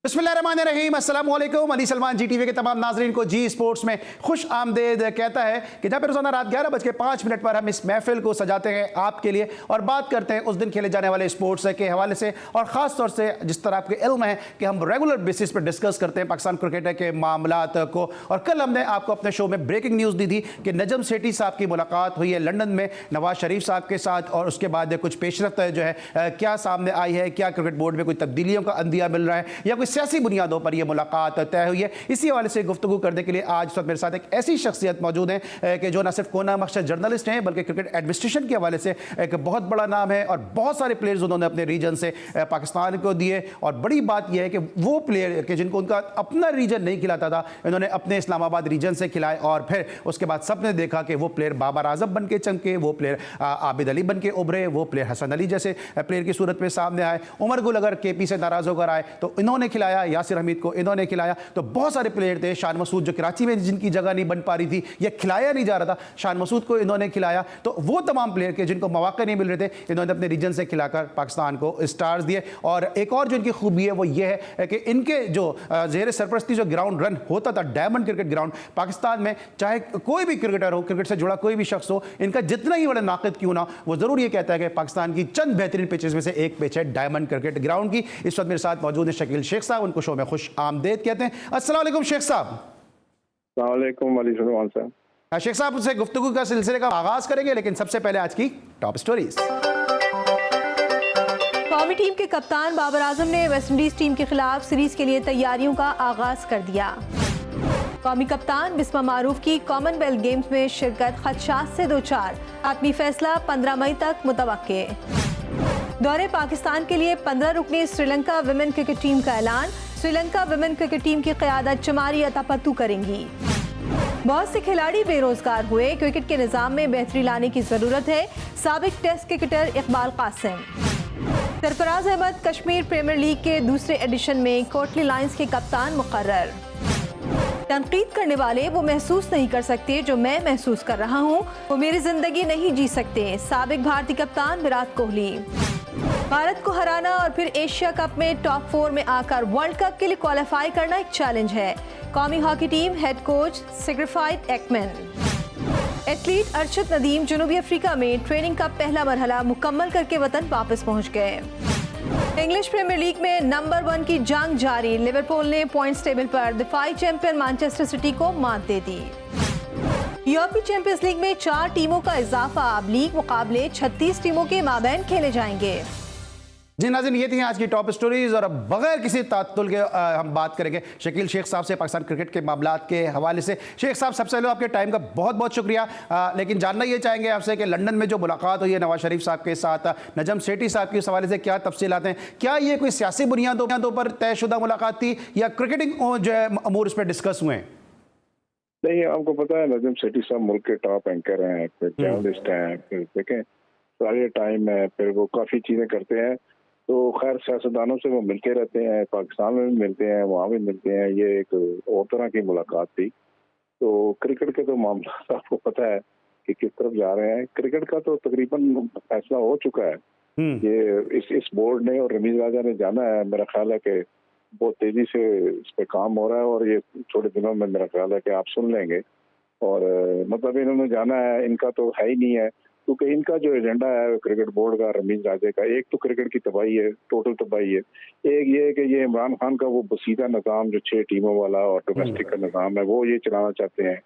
बिस्मिल्लाहिर्रहमानिर्रहीम, अस्सलाम वालेकुम। अली सलमान जी टीवी के तमाम नाजरीन को जी स्पोर्ट्स में खुश आमदेद कहता है कि जहाँ पर रोजाना रात 11:05 पर हम इस महफिल को सजाते हैं आपके लिए और बात करते हैं उस दिन खेले जाने वाले स्पोर्ट्स के हवाले से, और ख़ास तौर से जिस तरह आपके इल्म है कि हम रेगुलर बेसिस पर डिस्कस करते हैं पाकिस्तान क्रिकेट के मामलात को। और कल हमने आपको अपने शो में ब्रेकिंग न्यूज़ दी थी कि नजम सेठी साहब की मुलाकात हुई है लंदन में नवाज शरीफ साहब के साथ, और उसके बाद कुछ पेशरफ्त जो है क्या सामने आई है, क्या क्रिकेट बोर्ड में कोई तब्दीलियों का अंदिया मिल रहा है या कोई सियासी बुनियादों पर यह मुलाकात तय हुई है। इसी हवाले से गुफ्तगू करने के लिए आज इस वक्त मेरे साथ एक ऐसी शख्सियत मौजूद है कि जो न सिर्फ कोना मकसद जर्नलिस्ट हैं बल्कि क्रिकेट एडमिनिस्ट्रेशन के हवाले से एक बहुत बड़ा नाम है, और बहुत सारे प्लेयर्स उन्होंने अपने रीजन से पाकिस्तान को दिए। और बड़ी बात यह है कि वो प्लेयर के जिनको उनका अपना रीजन नहीं खिलाता था, इन्होंने अपने इस्लामाबाद रीजन से खिलाए, और फिर उसके बाद सबने देखा कि वो प्लेयर बाबर आजम बन के चमके, वो प्लेयर आबिद अली बन के उभरे, वो प्लेयर हसन अली जैसे प्लेयर की सूरत में सामने आए। उमर गुल अगर केपी से नाराज होकर आए तो इन्होंने खिलाया, यासिर हमीद को इन्होंने खिलाया। तो बहुत सारे प्लेयर थे, शान मसूद जो कराची में जिनकी जगह नहीं बन पा रही थी या खिलाया नहीं जा रहा था, शान मसूद को इन्होंने खिलाया। तो वो तमाम प्लेयर के जिनको मौके नहीं मिल रहे थे, इन्होंने अपने रीजन से खिलाकर पाकिस्तान को स्टार्स दिए। और एक और जो इनकी खूबी है वो ये है कि इनके जो ज़ेर सरपरस्ती जो ग्राउंड रन होता था, डायमंड क्रिकेट ग्राउंड पाकिस्तान में, चाहे कोई भी क्रिकेटर हो, क्रिकेट से जुड़ा कोई भी शख्स हो, इनका जितना ही बड़ा नाक़िद क्यों ना, वो जरूर ये कहता है कि पाकिस्तान की चंद बेहतरीन पिचेस में से एक पिच है डायमंड क्रिकेट ग्राउंड की। इस वक्त मेरे साथ मौजूद है शकील शेख साहब, उनको शो में खुश आमदेद कहते हैं। अस्सलाम वालेकुम शेख साहब। अस्सलाम वालेकुम अली सलमान साहब। शेख साहब से गुफ्तगू का सिलसिले का आगाज करेंगे, लेकिन सबसे पहले आज की टॉप स्टोरीज। कौमी टीम के कप्तान बाबर आजम ने वेस्टइंडीज टीम के खिलाफ सीरीज के लिए तैयारियों का आगाज कर दिया। कौमी कप्तान बिस्मा मारूफ की कॉमनवेल्थ गेम्स में शिरकत खदशात से दो चार, आखिरी फैसला 15 मई तक मुतवक्के। दौरे पाकिस्तान के लिए 15 रुकनी श्रीलंका विमेन क्रिकेट टीम का ऐलान, श्रीलंका विमेन क्रिकेट टीम की क़यादत चमारी अतापत्तू करेंगी। बहुत से खिलाड़ी बेरोजगार हुए, क्रिकेट के निज़ाम में बेहतरी लाने की जरूरत है, साबिक test cricketer Iqbal Qasim. Sarfaraz Ahmed Kashmir premier league के दूसरे एडिशन में कोटली लायंस के कप्तान मुकर्रर। तनकीद करने वाले वो महसूस नहीं कर सकते जो मैं महसूस कर रहा हूँ, वो मेरी जिंदगी नहीं जी सकते, साबिक भारतीय कप्तान विराट कोहली। भारत को हराना और फिर एशिया कप में टॉप 4 में आकर वर्ल्ड कप के लिए क्वालिफाई करना एक चैलेंज है, कौमी hockey team head coach Siegfried Aikman. Athlete Arshad Nadeem जनूबी अफ्रीका में ट्रेनिंग का पहला मरहला मुकम्मल करके वतन वापस पहुंच गए। इंग्लिश प्रीमियर लीग में नंबर 1 की जंग जारी, लिवरपूल ने पॉइंट्स टेबल पर दिफाई चैंपियन मैनचेस्टर सिटी को मात दे दी। यूरोपीय चैंपियंस लीग में 4 टीमों का इजाफा, अब लीग मुकाबले 36 टीमों के माबैन खेले जाएंगे। जी नाज़रीन, ये थी आज की टॉप स्टोरीज, और अब बगैर किसी तात्तुल के हम बात करेंगे शकील शेख साहब से पाकिस्तान क्रिकेट के मामलात के हवाले से। शेख साहब, सबसे पहले आपके टाइम का बहुत बहुत शुक्रिया, लेकिन जानना ये चाहेंगे आपसे कि लंदन में जो मुलाकात हुई है नवाज शरीफ साहब के साथ, नजम सेठी साहब की, इस हवाले से क्या तफसीलात हैं? क्या ये कोई सियासी बुनियादों पर तयशुदा मुलाकात थी या क्रिकेटिंग जो है अमूर इस पर डिस्कस हुए हैं? नहीं, आपको पता है नजम सेठी साहब मुल्क के टॉप एंकर हैं, फिर जर्नलिस्ट हैं, फिर देखें सारे टाइम है, फिर वो काफ़ी चीज़ें करते हैं। तो खैर सियासतदानों से वो मिलते रहते हैं, पाकिस्तान में भी मिलते हैं, वहाँ भी मिलते हैं। ये एक और तरह की मुलाकात थी। तो क्रिकेट के तो मामला आपको पता है कि किस तरफ जा रहे हैं। क्रिकेट का तो तकरीबन फैसला हो चुका है। ये इस बोर्ड ने और रमीज राजा ने जाना है। मेरा ख्याल है कि बहुत तेजी से इस पे काम हो रहा है, और ये थोड़े दिनों में मेरा ख्याल है कि आप सुन लेंगे। और मतलब इन्होंने जाना है, इनका तो है ही नहीं है, क्योंकि इनका जो एजेंडा है क्रिकेट बोर्ड का, रमीज राजे का, एक तो क्रिकेट की तबाही है, टोटल तबाही है। एक ये है कि ये इमरान खान का वो बसीदा निज़ाम जो 6 टीमों वाला और डोमेस्टिक का निज़ाम है, वो ये चलाना चाहते हैं।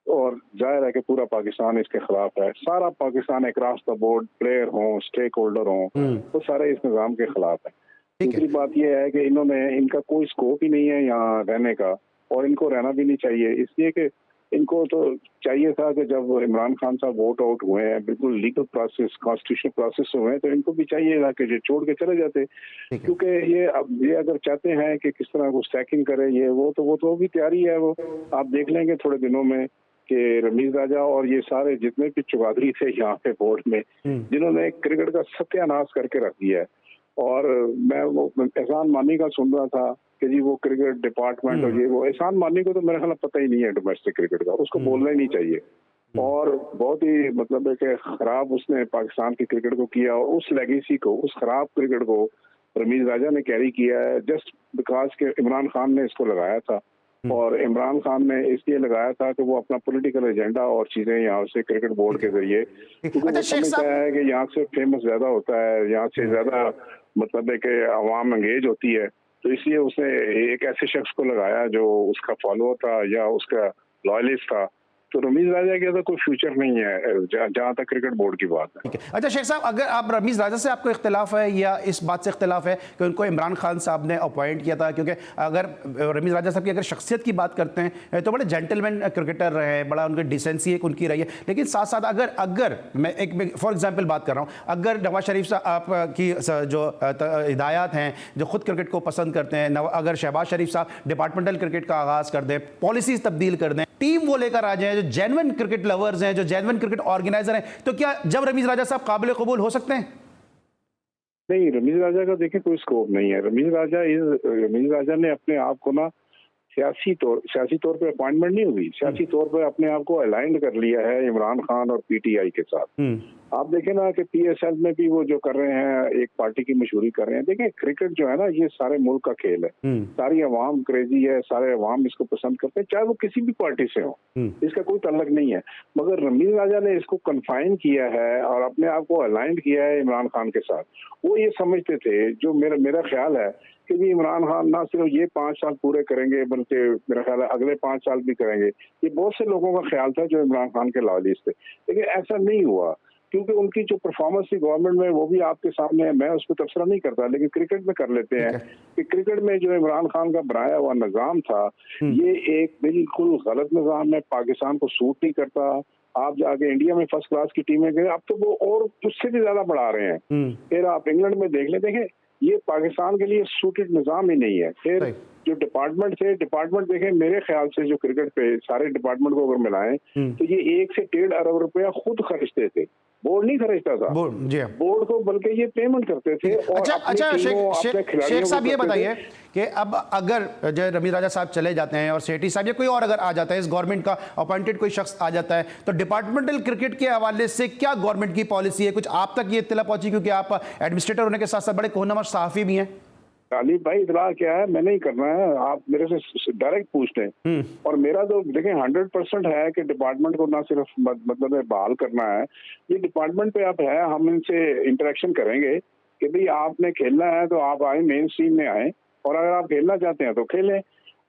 और जाहिर है कि पूरा पाकिस्तान इसके खिलाफ है। सारा Pakistan across the board, player हों, स्टेक होल्डर हों, तो सारे इस निज़ाम के खिलाफ है। दूसरी बात यह है कि इनका कोई स्कोप ही नहीं है यहाँ रहने का, और इनको रहना भी नहीं चाहिए, इसलिए कि इनको तो चाहिए था कि जब इमरान खान साहब वोट आउट हुए हैं, बिल्कुल लीगल प्रोसेस, कॉन्स्टिट्यूशनल प्रोसेस हुए हैं, तो इनको भी चाहिए था कि ये छोड़ के चले जाते। क्योंकि ये अगर चाहते हैं कि किस तरह वो स्टैकिंग करे, ये वो तो भी तैयारी है। वो आप देख लेंगे थोड़े दिनों में कि रमीज राजा और ये सारे जितने भी चौधरी थे यहाँ पे बोर्ड में, जिन्होंने क्रिकेट का सत्यानाश करके रख दिया है। और मैं वो एहसान मानी का सुन रहा था कि जी वो क्रिकेट डिपार्टमेंट और ये वो, एहसान मानी को तो मेरा ख्याल पता ही नहीं है डोमेस्टिक क्रिकेट का, उसको बोलना ही नहीं चाहिए। और बहुत ही मतलब है कि खराब उसने पाकिस्तान की क्रिकेट को किया, और उस लेगेसी को, उस खराब क्रिकेट को रमीज राजा ने कैरी किया है जस्ट बिकॉज के इमरान खान ने इसको लगाया था। और इमरान खान ने इसलिए लगाया था कि वो अपना पॉलिटिकल एजेंडा और चीजें यहाँ से क्रिकेट बोर्ड के जरिए, क्योंकि वो समझता है कि यहाँ से फेमस ज्यादा होता है, यहाँ से ज्यादा मतलब है कि आवाम एंगेज होती है, तो इसलिए उसने एक ऐसे शख्स को लगाया जो उसका फॉलोअर था या उसका लॉयलिस्ट था। तो रमीज राजा के तो कोई फ्यूचर नहीं है जहां तक क्रिकेट बोर्ड की बात है। अच्छा शेख साहब, अगर आप रमीज राजा से आपको इख्तिलाफ है या इस बात से इख्तिलाफ है कि उनको इमरान खान साहब ने अपॉइंट किया था, क्योंकि अगर रमीज राजा साहब की अगर शख्सियत की बात करते हैं तो बड़े जेंटलमैन क्रिकेटर रहे हैं, बड़ा उनकी डिसेंसी एक उनकी रही है, लेकिन साथ साथ अगर मैं एक फॉर एग्जाम्पल बात कर रहा हूँ, अगर नवाज शरीफ साहब की जो हिदायत हैं, जो खुद क्रिकेट को पसंद करते हैं, अगर शहबाज शरीफ साहब डिपार्टमेंटल क्रिकेट का आगाज़ कर दें, पॉलिसीज तब्दील कर दें, टीम वो लेकर आ जाए जो जेन्युइन क्रिकेट लवर्स हैं, जो जेन्युइन क्रिकेट ऑर्गेनाइजर हैं, तो क्या जब रमीज राजा साहब काबिल कबूल हो सकते हैं? नहीं, रमीज राजा का देखिए कोई स्कोप नहीं है। रमीज राजा ने अपने आप को ना सियासी तौर पे अपॉइंटमेंट नहीं हुई, सियासी तौर पे अपने आप को अलाइंड कर लिया है इमरान खान और पीटीआई के साथ। आप देखें ना कि पीएसएल में भी वो जो कर रहे हैं, एक पार्टी की मशहूरी कर रहे हैं। देखें, क्रिकेट जो है ना, ये सारे मुल्क का खेल है, सारी अवाम क्रेजी है, सारे अवाम इसको पसंद करते हैं, चाहे वो किसी भी पार्टी से हो, इसका कोई तल्लक नहीं है। मगर रमीज राजा ने इसको कन्फाइन किया है और अपने आप को अलाइंड किया है इमरान खान के साथ। वो ये समझते थे, जो मेरा ख्याल है कि भी इमरान खान ना सिर्फ ये 5 साल पूरे करेंगे बल्कि मेरा ख्याल है अगले 5 साल भी करेंगे। ये बहुत से लोगों का ख्याल था जो इमरान खान के लॉयलिस्ट थे, लेकिन ऐसा नहीं हुआ, क्योंकि उनकी जो परफॉर्मेंस थी गवर्नमेंट में वो भी आपके सामने है। मैं उस पर तबसरा नहीं करता, लेकिन क्रिकेट में कर लेते हैं कि क्रिकेट में जो इमरान खान का बनाया हुआ निजाम था, ये एक बिल्कुल गलत निजाम है, पाकिस्तान को सूट नहीं करता। आप जाके इंडिया में फर्स्ट क्लास की टीमें गए, अब तो वो और उससे भी ज्यादा बढ़ा रहे हैं। फिर आप इंग्लैंड में देख ले, देखें ये पाकिस्तान के लिए सूटेड निजाम ही नहीं है। फिर जो डिपार्टमेंट देखें, मेरे ख्याल से जो क्रिकेट पे सारे डिपार्टमेंट को अगर मिलाएं तो ये 1 से 1.5 अरब रुपया खुद खर्चते थे, बोर्ड नहीं खर्चता था बोर्ड को, बल्कि ये पेमेंट करते थे। और अच्छा शेख साहब, ये बताइए कि अब अगर जो रमीज राजा साहब चले जाते हैं और सेठी साहब या कोई और अगर आ जाता है, इस गवर्नमेंट का अपॉइंटेड कोई शख्स आ जाता है, तो डिपार्टमेंटल क्रिकेट के हवाले से क्या गवर्नमेंट की पॉलिसी है? कुछ आप तक ये इत्तला पहुंची, क्योंकि आप एडमिनिस्ट्रेटर होने के साथ साथ बड़े कोहनवर सहाफी भी हैं। तालिब भाई, इतला क्या है, मैंने ही करना है, आप मेरे से डायरेक्ट पूछते हैं। और मेरा तो देखें 100% है कि डिपार्टमेंट को ना सिर्फ मतलब बहाल करना है, ये डिपार्टमेंट पे आप है, हम इनसे इंटरेक्शन करेंगे कि भाई आपने खेलना है तो आप आए, मेन स्ट्रीम में आए, और अगर आप खेलना चाहते हैं तो खेलें।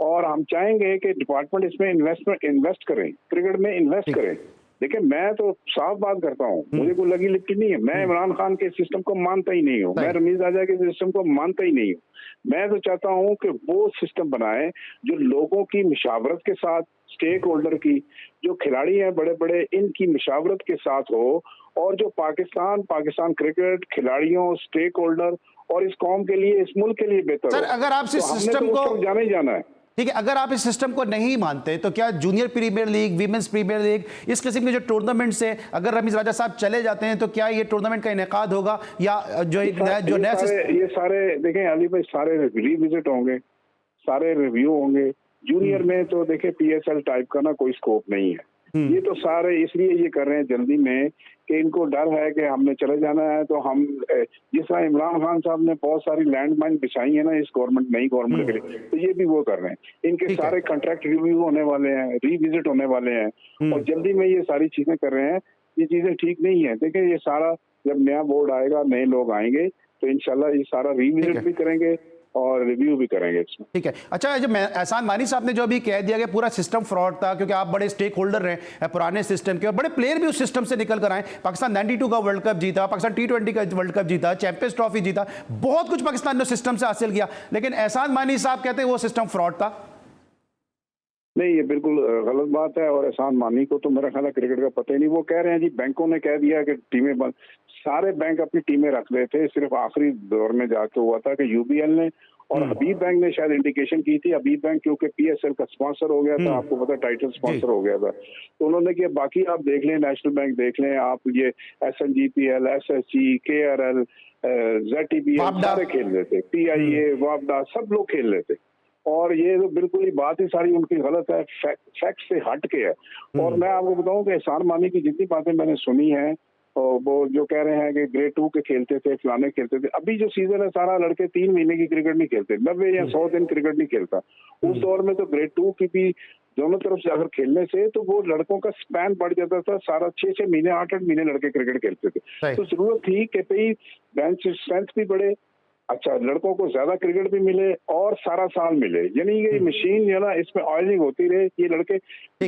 और हम चाहेंगे कि डिपार्टमेंट इसमें इन्वेस्ट करें, क्रिकेट में इन्वेस्ट करें। देखिए, मैं तो साफ बात करता हूँ, मुझे कोई लगी लिपटी नहीं है। मैं इमरान खान के सिस्टम को मानता ही नहीं हूँ, मैं रमीज राजा के सिस्टम को मानता ही नहीं हूँ। मैं तो चाहता हूँ कि वो सिस्टम बनाए जो लोगों की मुशावरत के साथ, स्टेक होल्डर की, जो खिलाड़ी हैं बड़े बड़े, इनकी मुशावरत के साथ हो, और जो पाकिस्तान क्रिकेट खिलाड़ियों, स्टेक होल्डर और इस कौम के लिए, इस मुल्क के लिए बेहतर सर, हो। अगर आप इस सिस्टम को जाना ही जाना है, ठीक है, अगर आप इस सिस्टम को नहीं मानते तो क्या junior premier league, women's premier league, इस किस्म के जो टूर्नामेंट से अगर रमीज राजा साहब चले जाते हैं तो क्या ये टूर्नामेंट का इनेकाद होगा, या जो नया ये सारे देखें अली भाई, सारे रिविजिट होंगे, सारे रिव्यू होंगे। जूनियर में तो देखें पीएसएल टाइप का ना कोई स्कोप नहीं है। ये तो सारे इसलिए ये कर रहे हैं जल्दी में कि इनको डर है कि हमने चले जाना है तो हम, जिस तरह इमरान खान साहब ने बहुत सारी लैंड माइन बिछाई है ना इस नई गवर्नमेंट के लिए, तो ये भी वो कर रहे हैं। इनके सारे कॉन्ट्रैक्ट रिव्यू होने वाले हैं, रिविजिट होने वाले हैं, और जल्दी में ये सारी चीजें कर रहे हैं। ये चीजें ठीक नहीं है। देखिए, ये सारा जब नया बोर्ड आएगा, नए लोग आएंगे, तो इंशाल्लाह ये सारा रिविजिट भी करेंगे और रिव्यू भी करेंगे इसमें। ठीक है। अच्छा, जो एहसान मानी साहब ने जो अभी कह दिया कि पूरा सिस्टम फ्रॉड था, क्योंकि आप बड़े स्टेक होल्डर रहे पुराने सिस्टम के और बड़े प्लेयर भी उस सिस्टम से निकल कर आए। पाकिस्तान 92 का वर्ल्ड कप जीता, पाकिस्तान T20 का वर्ल्ड कप जीता, चैंपियंस ट्रॉफी जीता, बहुत कुछ पाकिस्तान ने सिस्टम से हासिल किया, लेकिन एहसान मानी साहब कहते हैं वो सिस्टम फ्रॉड था। नहीं, ये बिल्कुल गलत बात है, और एहसान मानी को तो मेरा ख्याल है क्रिकेट का पता ही नहीं। वो कह रहे हैं जी बैंकों ने कह दिया कि टीमें बंद, सारे बैंक अपनी टीमें रख रहे थे, सिर्फ आखिरी दौर में जाके हुआ था कि यूबीएल ने और हबीब बैंक ने शायद इंडिकेशन की थी। हबीब बैंक क्योंकि पीएसएल का स्पॉन्सर हो गया था, आपको पता, टाइटल स्पॉन्सर हो गया था, तो उन्होंने किया। बाकी आप देख लें, नेशनल बैंक देख लें, आप ये SNGPL, SSG, KRL, ZTPL सारे खेल रहे थे, PIA, वापडा, सब लोग खेल रहे थे। और ये तो बिल्कुल ही बात ही सारी उनकी गलत है, फैक्ट से हट के है। और मैं आपको बताऊं कि एहसान मानी की जितनी बातें मैंने सुनी है, और वो जो कह रहे हैं कि ग्रेड 2 के खेलते थे, फलाने खेलते थे। अभी जो सीजन है सारा लड़के 3 महीने की क्रिकेट नहीं खेलते, 90 या 100 दिन क्रिकेट नहीं खेलता। उस दौर में तो ग्रेड 2 की भी दोनों तरफ से अगर खेलने से तो वो लड़कों का स्पैन बढ़ जाता था, सारा 6-6 महीने 8-8 महीने लड़के क्रिकेट खेलते थे। तो जरूरत थी कि भाई बेंच स्ट्रेंथ भी बढ़े, अच्छा लड़कों को ज्यादा क्रिकेट भी मिले और सारा साल मिले, यानी ये मशीन जो ना इसमें ऑयलिंग होती रहे, ये लड़के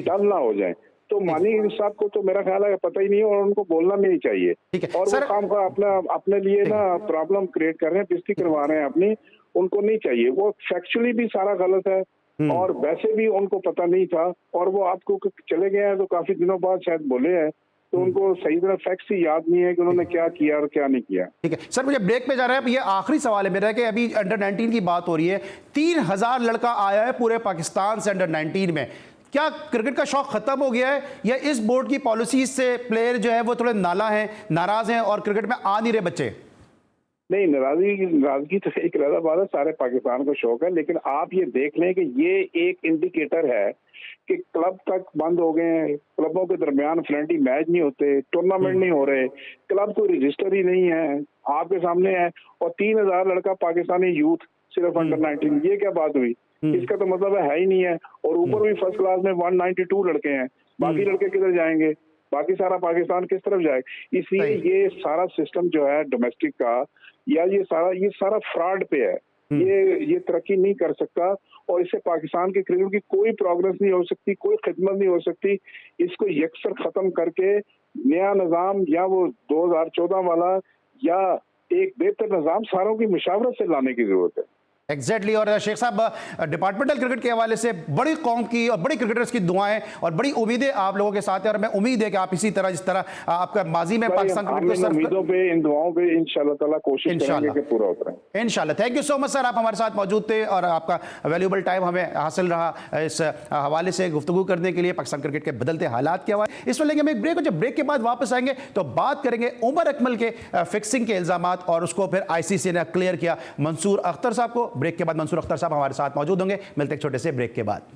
डल ना हो जाए। तो मानी साहब को तो मेरा ख्याल है पता ही नहीं और उनको बोलना भी नहीं चाहिए। और वो काम का अपने लिए ना प्रॉब्लम क्रिएट कर रहे हैं, बेइज्जती करवा रहे हैं अपनी, उनको नहीं चाहिए। वो फैक्चुअली भी सारा गलत है और वैसे भी उनको पता नहीं था और वो आपको चले गए हैं तो काफी दिनों बाद शायद बोले हैं, तो उनको सही तरह फैक्ट्स ही याद नहीं है कि उन्होंने क्या किया और क्या नहीं किया। ठीक है सर, मुझे ब्रेक पे जा रहा है। ये आखिरी सवाल है मेरा कि अभी अंडर 19 की बात हो रही है, 3000 लड़का आया है पूरे पाकिस्तान से अंडर 19 में। क्या क्रिकेट का शौक खत्म हो गया है या इस बोर्ड की पॉलिसीज से प्लेयर जो है वो थोड़े नाराज हैं और क्रिकेट में आ नहीं रहे बच्चे? नहीं, नाराजगी तो एक अलग बात है, सारे पाकिस्तान को शौक है, लेकिन आप ये देख लें कि ये एक इंडिकेटर है कि क्लब तक बंद हो गए हैं, क्लबों के दरमियान फ्रेंडली मैच नहीं होते, टूर्नामेंट नहीं हो रहे, क्लब को रजिस्टर ही नहीं है, आपके सामने है। और 3000 लड़का पाकिस्तानी यूथ सिर्फ अंडर 19, ये क्या बात हुई? इसका तो मतलब है ही नहीं है। और ऊपर भी फर्स्ट क्लास में 192 लड़के हैं, बाकी लड़के किधर जाएंगे? बाकी सारा पाकिस्तान किस तरफ जाएगा? इसलिए ये सारा सिस्टम जो है डोमेस्टिक का या ये सारा फ्रॉड पे है, ये तरक्की नहीं कर सकता और इससे पाकिस्तान के क्रिकेट की कोई प्रोग्रेस नहीं हो सकती, कोई खिदमत नहीं हो सकती। इसको यकसर खत्म करके नया निज़ाम या वो 2014 वाला या एक बेहतर निज़ाम सारों की मुशावरत से लाने की जरूरत है। एग्जैक्टली। और शेख साहब, डिपार्टमेंटल क्रिकेट के हवाले से बड़ी कौम की और बड़ी क्रिकेटर्स की दुआएं और बड़ी उम्मीदें आप लोगों के साथ है और मैं उम्मीद है कि आप इसी तरह जिस तरह आपका माजी में पाकिस्तान क्रिकेट को सर्व उम्मीदों पे, इन दुआओं पे इंशाल्लाह ताला कोशिश करेंगे कि पूरा होता है इंशाल्लाह। Thank you so much sir, आप हमारे साथ मौजूद थे और आपका वैल्यूएबल टाइम हमें हासिल रहा इस हवाले से गुफ्तगू करने के लिए पाकिस्तान क्रिकेट के बदलते हालात के हवाले। इस पर लेंगे हम एक ब्रेक, और जब ब्रेक के बाद वापस आएंगे तो बात करेंगे उमर अकमल के फिक्सिंग के इल्जामात और उसको फिर ICC ने क्लियर किया मंसूर अख्तर साहब को। ब्रेक के बाद मंसूर अख्तर साहब हमारे साथ मौजूद होंगे। मिलते एक छोटे से ब्रेक के बाद।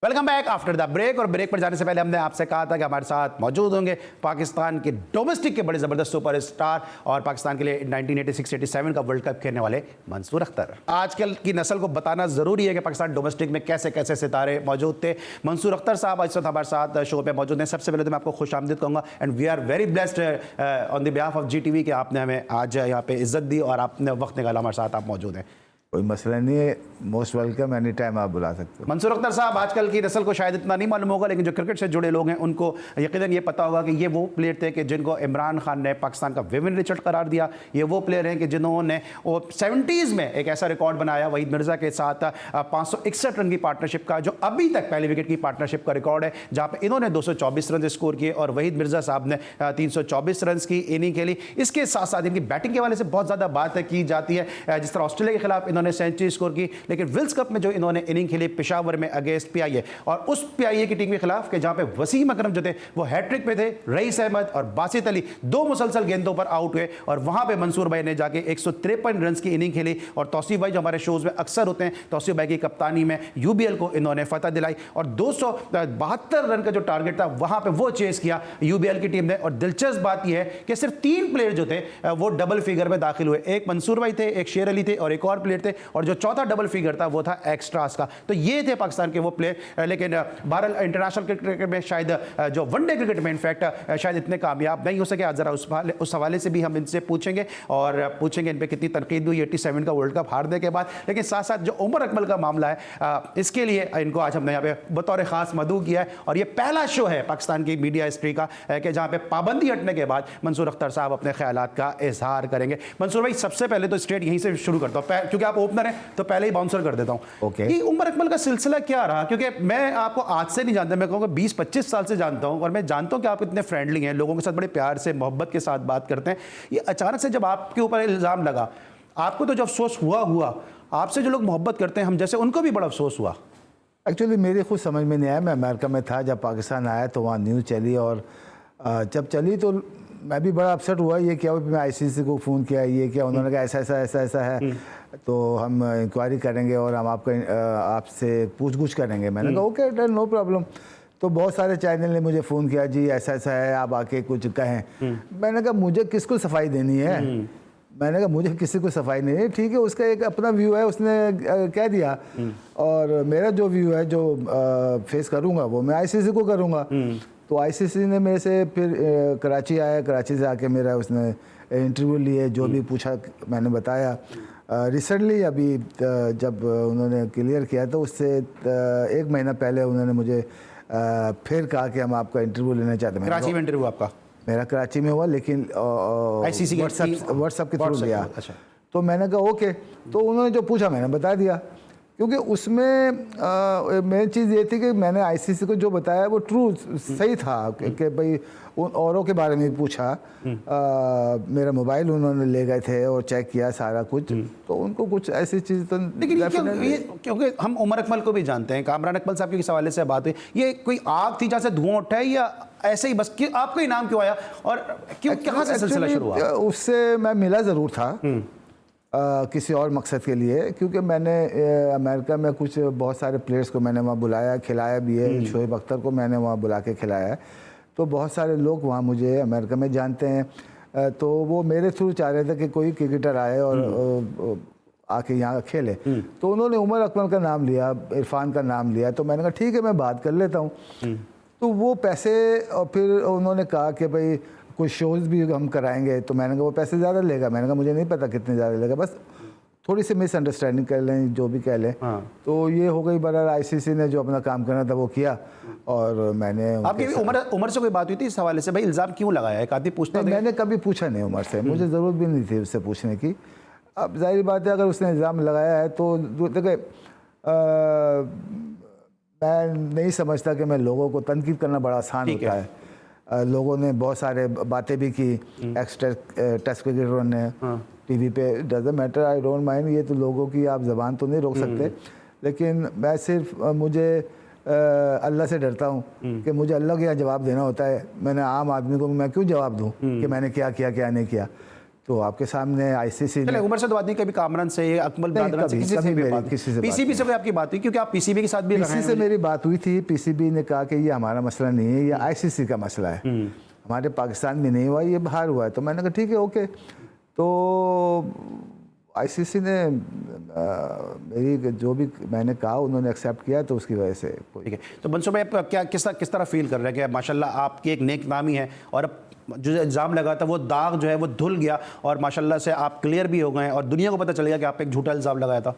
Welcome back after the break. और ब्रेक पर जाने से पहले हमने आपसे कहा था कि हमारे साथ मौजूद होंगे पाकिस्तान के डोमेस्टिक के बड़े ज़बरदस्त सुपरस्टार और पाकिस्तान के लिए 1986-87 का वर्ल्ड कप खेलने वाले मंसूर अख्तर। आजकल की नस्ल को बताना ज़रूरी है कि पाकिस्तान डोमेस्टिक में कैसे कैसे सितारे मौजूद थे। मंसूर अख्तर साहब इस वक्त हमारे साथ शो पे मौजूद हैं। सबसे पहले तो मैं आपको खुश आमदीद कहूँगा and we are very blessed on the behalf of GTV कि आपने हमें आज यहाँ पे इज्जत दी और आपने वक्त निकाला, हमारे साथ आप मौजूद हैं। कोई मसला नहीं है, मोस्ट वेलकम, एनी टाइम आप बुला सकते हो। मंसूर अख्तर साहब, आजकल की नस्ल को शायद इतना नहीं मालूम होगा, लेकिन जो क्रिकेट से जुड़े लोग हैं उनको यकीनन ये पता होगा कि ये वो प्लेयर थे कि जिनको इमरान खान ने पाकिस्तान का विविन रिचर्ड करार दिया। ये वो प्लेयर हैं कि जिन्होंने 70s में एक ऐसा रिकॉर्ड बनाया वहीद मिर्ज़ा के साथ 561 रन की पार्टनरशिप का, जो अभी तक पहली विकेट की पार्टनरशिप का रिकॉर्ड है, जहाँ पर इन्होंने 224 रन स्कोर किए और वहीद मिर्ज़ा साहब ने 324 रन की इनिंग खेली। इसके साथ साथ इनकी बैटिंग के हवाले से बहुत ज़्यादा बात की जाती है, जिस तरह ऑस्ट्रेलिया के खिलाफ इन्होंने सेंचुरी स्कोर की, लेकिन विल्स कप में जो इन्होंने इनिंग खेली पेशावर में अगेंस्ट PIA और उस PIA की टीम के खिलाफ के जहां पे वसीम अकरम जो थे वो हैट्रिक पे थे, रईस अहमद और बासित अली 2 मुसलसल गेंदों पर आउट हुए और वहां पे मंसूर भाई ने जाके 153 रन की इनिंग खेली और तौसीफ भाई जो हमारे शोज में अक्सर होते हैं, तौसीफ भाई की कप्तानी में UBL को इन्होंने फतह दिलाई और 272 रन का जो टारगेट था वहां पे वो चेस किया UBL की टीम ने। और दिलचस्प बात यह है कि सिर्फ 3 प्लेयर जो थे वो डबल फिगर में दाखिल हुए, एक मंसूर भाई थे, एक शेर अली थे और एक और प्लेयर थे, और जो चौथा डबल फिगर था वो था एक्स्ट्रास का। तो ये थे पाकिस्तान के वो प्लेयर, लेकिन बहरहाल इंटरनेशनल क्रिकेट में शायद जो वनडे क्रिकेट में इनफैक्ट शायद इतने कामयाब नहीं हो सके। आज जरा उस हवाले से भी हम इनसे पूछेंगे और पूछेंगे इन पे कितनी तनकीद हुई 87 का वर्ल्ड कप हारने के बाद। लेकिन साथ साथ जो उमर अकमल का मामला है, इसके लिए इनको आज हमने यहाँ पे बतौर खास मदऊ किया है और ये पहला शो है पाकिस्तान की मीडिया हिस्ट्री का कि जहाँ पे पाबंदी हटने के बाद मंसूर अख्तर साहब अपने ख्यालात का इजहार करेंगे। मंसूर भाई, सबसे पहले तो स्ट्रेट यहीं से शुरू करता हूँ क्योंकि आप ओपनर हैं तो पहले ही बाउंसर कर देता हूँ। कि उमर अकमल का सिलसिला क्या रहा, क्योंकि मैं आपको आज से नहीं जानता, मैं कहूँगा 20-25 साल से जानता हूँ और मैं जानता हूँ कि आप इतने फ्रेंडली हैं, लोगों के साथ बड़े प्यार से मोहब्बत के साथ बात करते हैं। ये अचानक से जब आपके ऊपर इल्ज़ाम लगा, आपको तो जब अफसोस हुआ, आपसे जो लोग मोहब्बत करते हैं हम जैसे, उनको भी बड़ा अफसोस हुआ? एक्चुअली मेरी खुद समझ में नहीं आया। मैं अमेरिका में था, जब पाकिस्तान आया तो वहाँ न्यूज़ चली और जब चली तो मैं भी बड़ा अपसेट हुआ। ये क्या हुआ, मैं आईसीसी को फ़ोन किया, ये क्या, उन्होंने कहा ऐसा है, तो हम इंक्वायरी करेंगे और हम आपसे पूछ करेंगे। मैंने कहा ओके, नो प्रॉब्लम। तो बहुत सारे चैनल ने मुझे फ़ोन किया, जी ऐसा है, आप आके कुछ कहें। मैंने कहा मुझे किसको सफाई देनी है, मैंने कहा मुझे किसी को सफाई नहीं है, ठीक है, उसका एक अपना व्यू है, उसने कह दिया, और मेरा जो व्यू है जो फेस करूँगा वो मैं आईसीसी को करूँगा। तो आईसीसी ने मेरे से फिर कराची आया, कराची से आके मेरा उसने इंटरव्यू लिए, जो भी पूछा मैंने बताया। रिसेंटली अभी जब उन्होंने क्लियर किया तो उससे 1 महीना पहले उन्होंने मुझे फिर कहा कि हम आपका इंटरव्यू लेना चाहते हैं। कराची में इंटरव्यू आपका? मेरा कराची में हुआ, लेकिन आईसीसी व्हाट्सएप के थ्रू लिया। अच्छा। तो मैंने कहा ओके, तो उन्होंने जो पूछा मैंने बता दिया, क्योंकि उसमें मेन चीज़ ये थी कि मैंने आईसीसी को जो बताया वो ट्रू सही था कि भाई उन औरों के बारे में पूछा। मेरा मोबाइल उन्होंने ले गए थे और चेक किया सारा कुछ, तो उनको कुछ ऐसी चीज़ तो लेकिन ये क्योंकि हम उमर अकमल को भी जानते हैं, कामरान अकमल साहब के हवाले से बात हुई, ये कोई आग थी जहाँ से धुआं उठा है या ऐसे ही बस कि आपका ही नाम क्यों आया और क्यों, कहाँ से सिलसिला शुरू हुआ? उससे मैं मिला ज़रूर था किसी और मकसद के लिए, क्योंकि मैंने अमेरिका में कुछ बहुत सारे प्लेयर्स को मैंने वहाँ बुलाया, खिलाया भी है। शोएब अख्तर को मैंने वहाँ बुला के खिलाया है, तो बहुत सारे लोग वहाँ मुझे अमेरिका में जानते हैं। तो वो मेरे थ्रू चाह रहे थे कि कोई क्रिकेटर आए और आके यहाँ खेले, तो उन्होंने उमर अकमल का नाम लिया, इरफान का नाम लिया, तो मैंने कहा ठीक है मैं बात कर लेता हूँ। तो वो पैसे, और फिर उन्होंने कहा कि भाई कुछ शोज़ भी हम कराएंगे, तो मैंने कहा वो पैसे ज़्यादा लेगा। मैंने कहा मुझे नहीं पता कितने ज़्यादा लेगा, बस थोड़ी सी मिसअंडरस्टैंडिंग कर लें, जो भी कह लें। हाँ। तो ये हो गई। बहरहाल आईसीसी ने जो अपना काम करना था वो किया, और मैंने आपकी उमर से कोई बात हुई थी इस हवाले से, भाई इल्ज़ाम क्यों लगाया है? काफी पूछता था। मैंने कभी पूछा नहीं उमर से, मुझे ज़रूरत भी नहीं थी उससे पूछने की। अब जाहिर बात है अगर उसने इल्ज़ाम लगाया है तो देखिए, मैं नहीं समझता कि मैं लोगों को तनकीद करना बड़ा आसान होता है। लोगों ने बहुत सारे बातें भी की, एक्स टेस्ट क्रिकेटरों ने टीवी पे, doesn't matter, I don't mind. ये तो लोगों की आप ज़बान तो नहीं रोक सकते, लेकिन मैं सिर्फ मुझे अल्लाह से डरता हूँ कि मुझे अल्लाह के यहाँ जवाब देना होता है। मैंने आम आदमी को मैं क्यों जवाब दूँ कि मैंने क्या किया क्या नहीं किया। तो आपके सामने आईसीसी ने, उमर से तो बात नहीं, कभी कामरान से, अकमल ब्रादरन से, किसी से पीसीबी से आपकी बात हुई? क्योंकि आप पीसीबी के साथ भी रहे हैं। पीसीबी से मेरी बात हुई थी, पीसीबी ने कहा कि ये हमारा मसला नहीं है, ये आईसीसी का मसला है, हमारे पाकिस्तान में नहीं हुआ, ये बाहर हुआ है। तो मैंने कहा ठीक है ओके। तो आईसीसी ने मेरी जो भी मैंने कहा उन्होंने एक्सेप्ट किया, तो उसकी वजह से ठीक है। तो मंसूर भाई आप क्या किस तरह फील कर रहे हैं कि माशाल्लाह आपकी एक नेक नामी है और अब जो इल्ज़ाम लगा था वो दाग जो है वो धुल गया और माशाल्लाह से आप क्लियर भी हो गए और दुनिया को पता चल गया कि आप एक झूठा इल्ज़ाम लगाया था?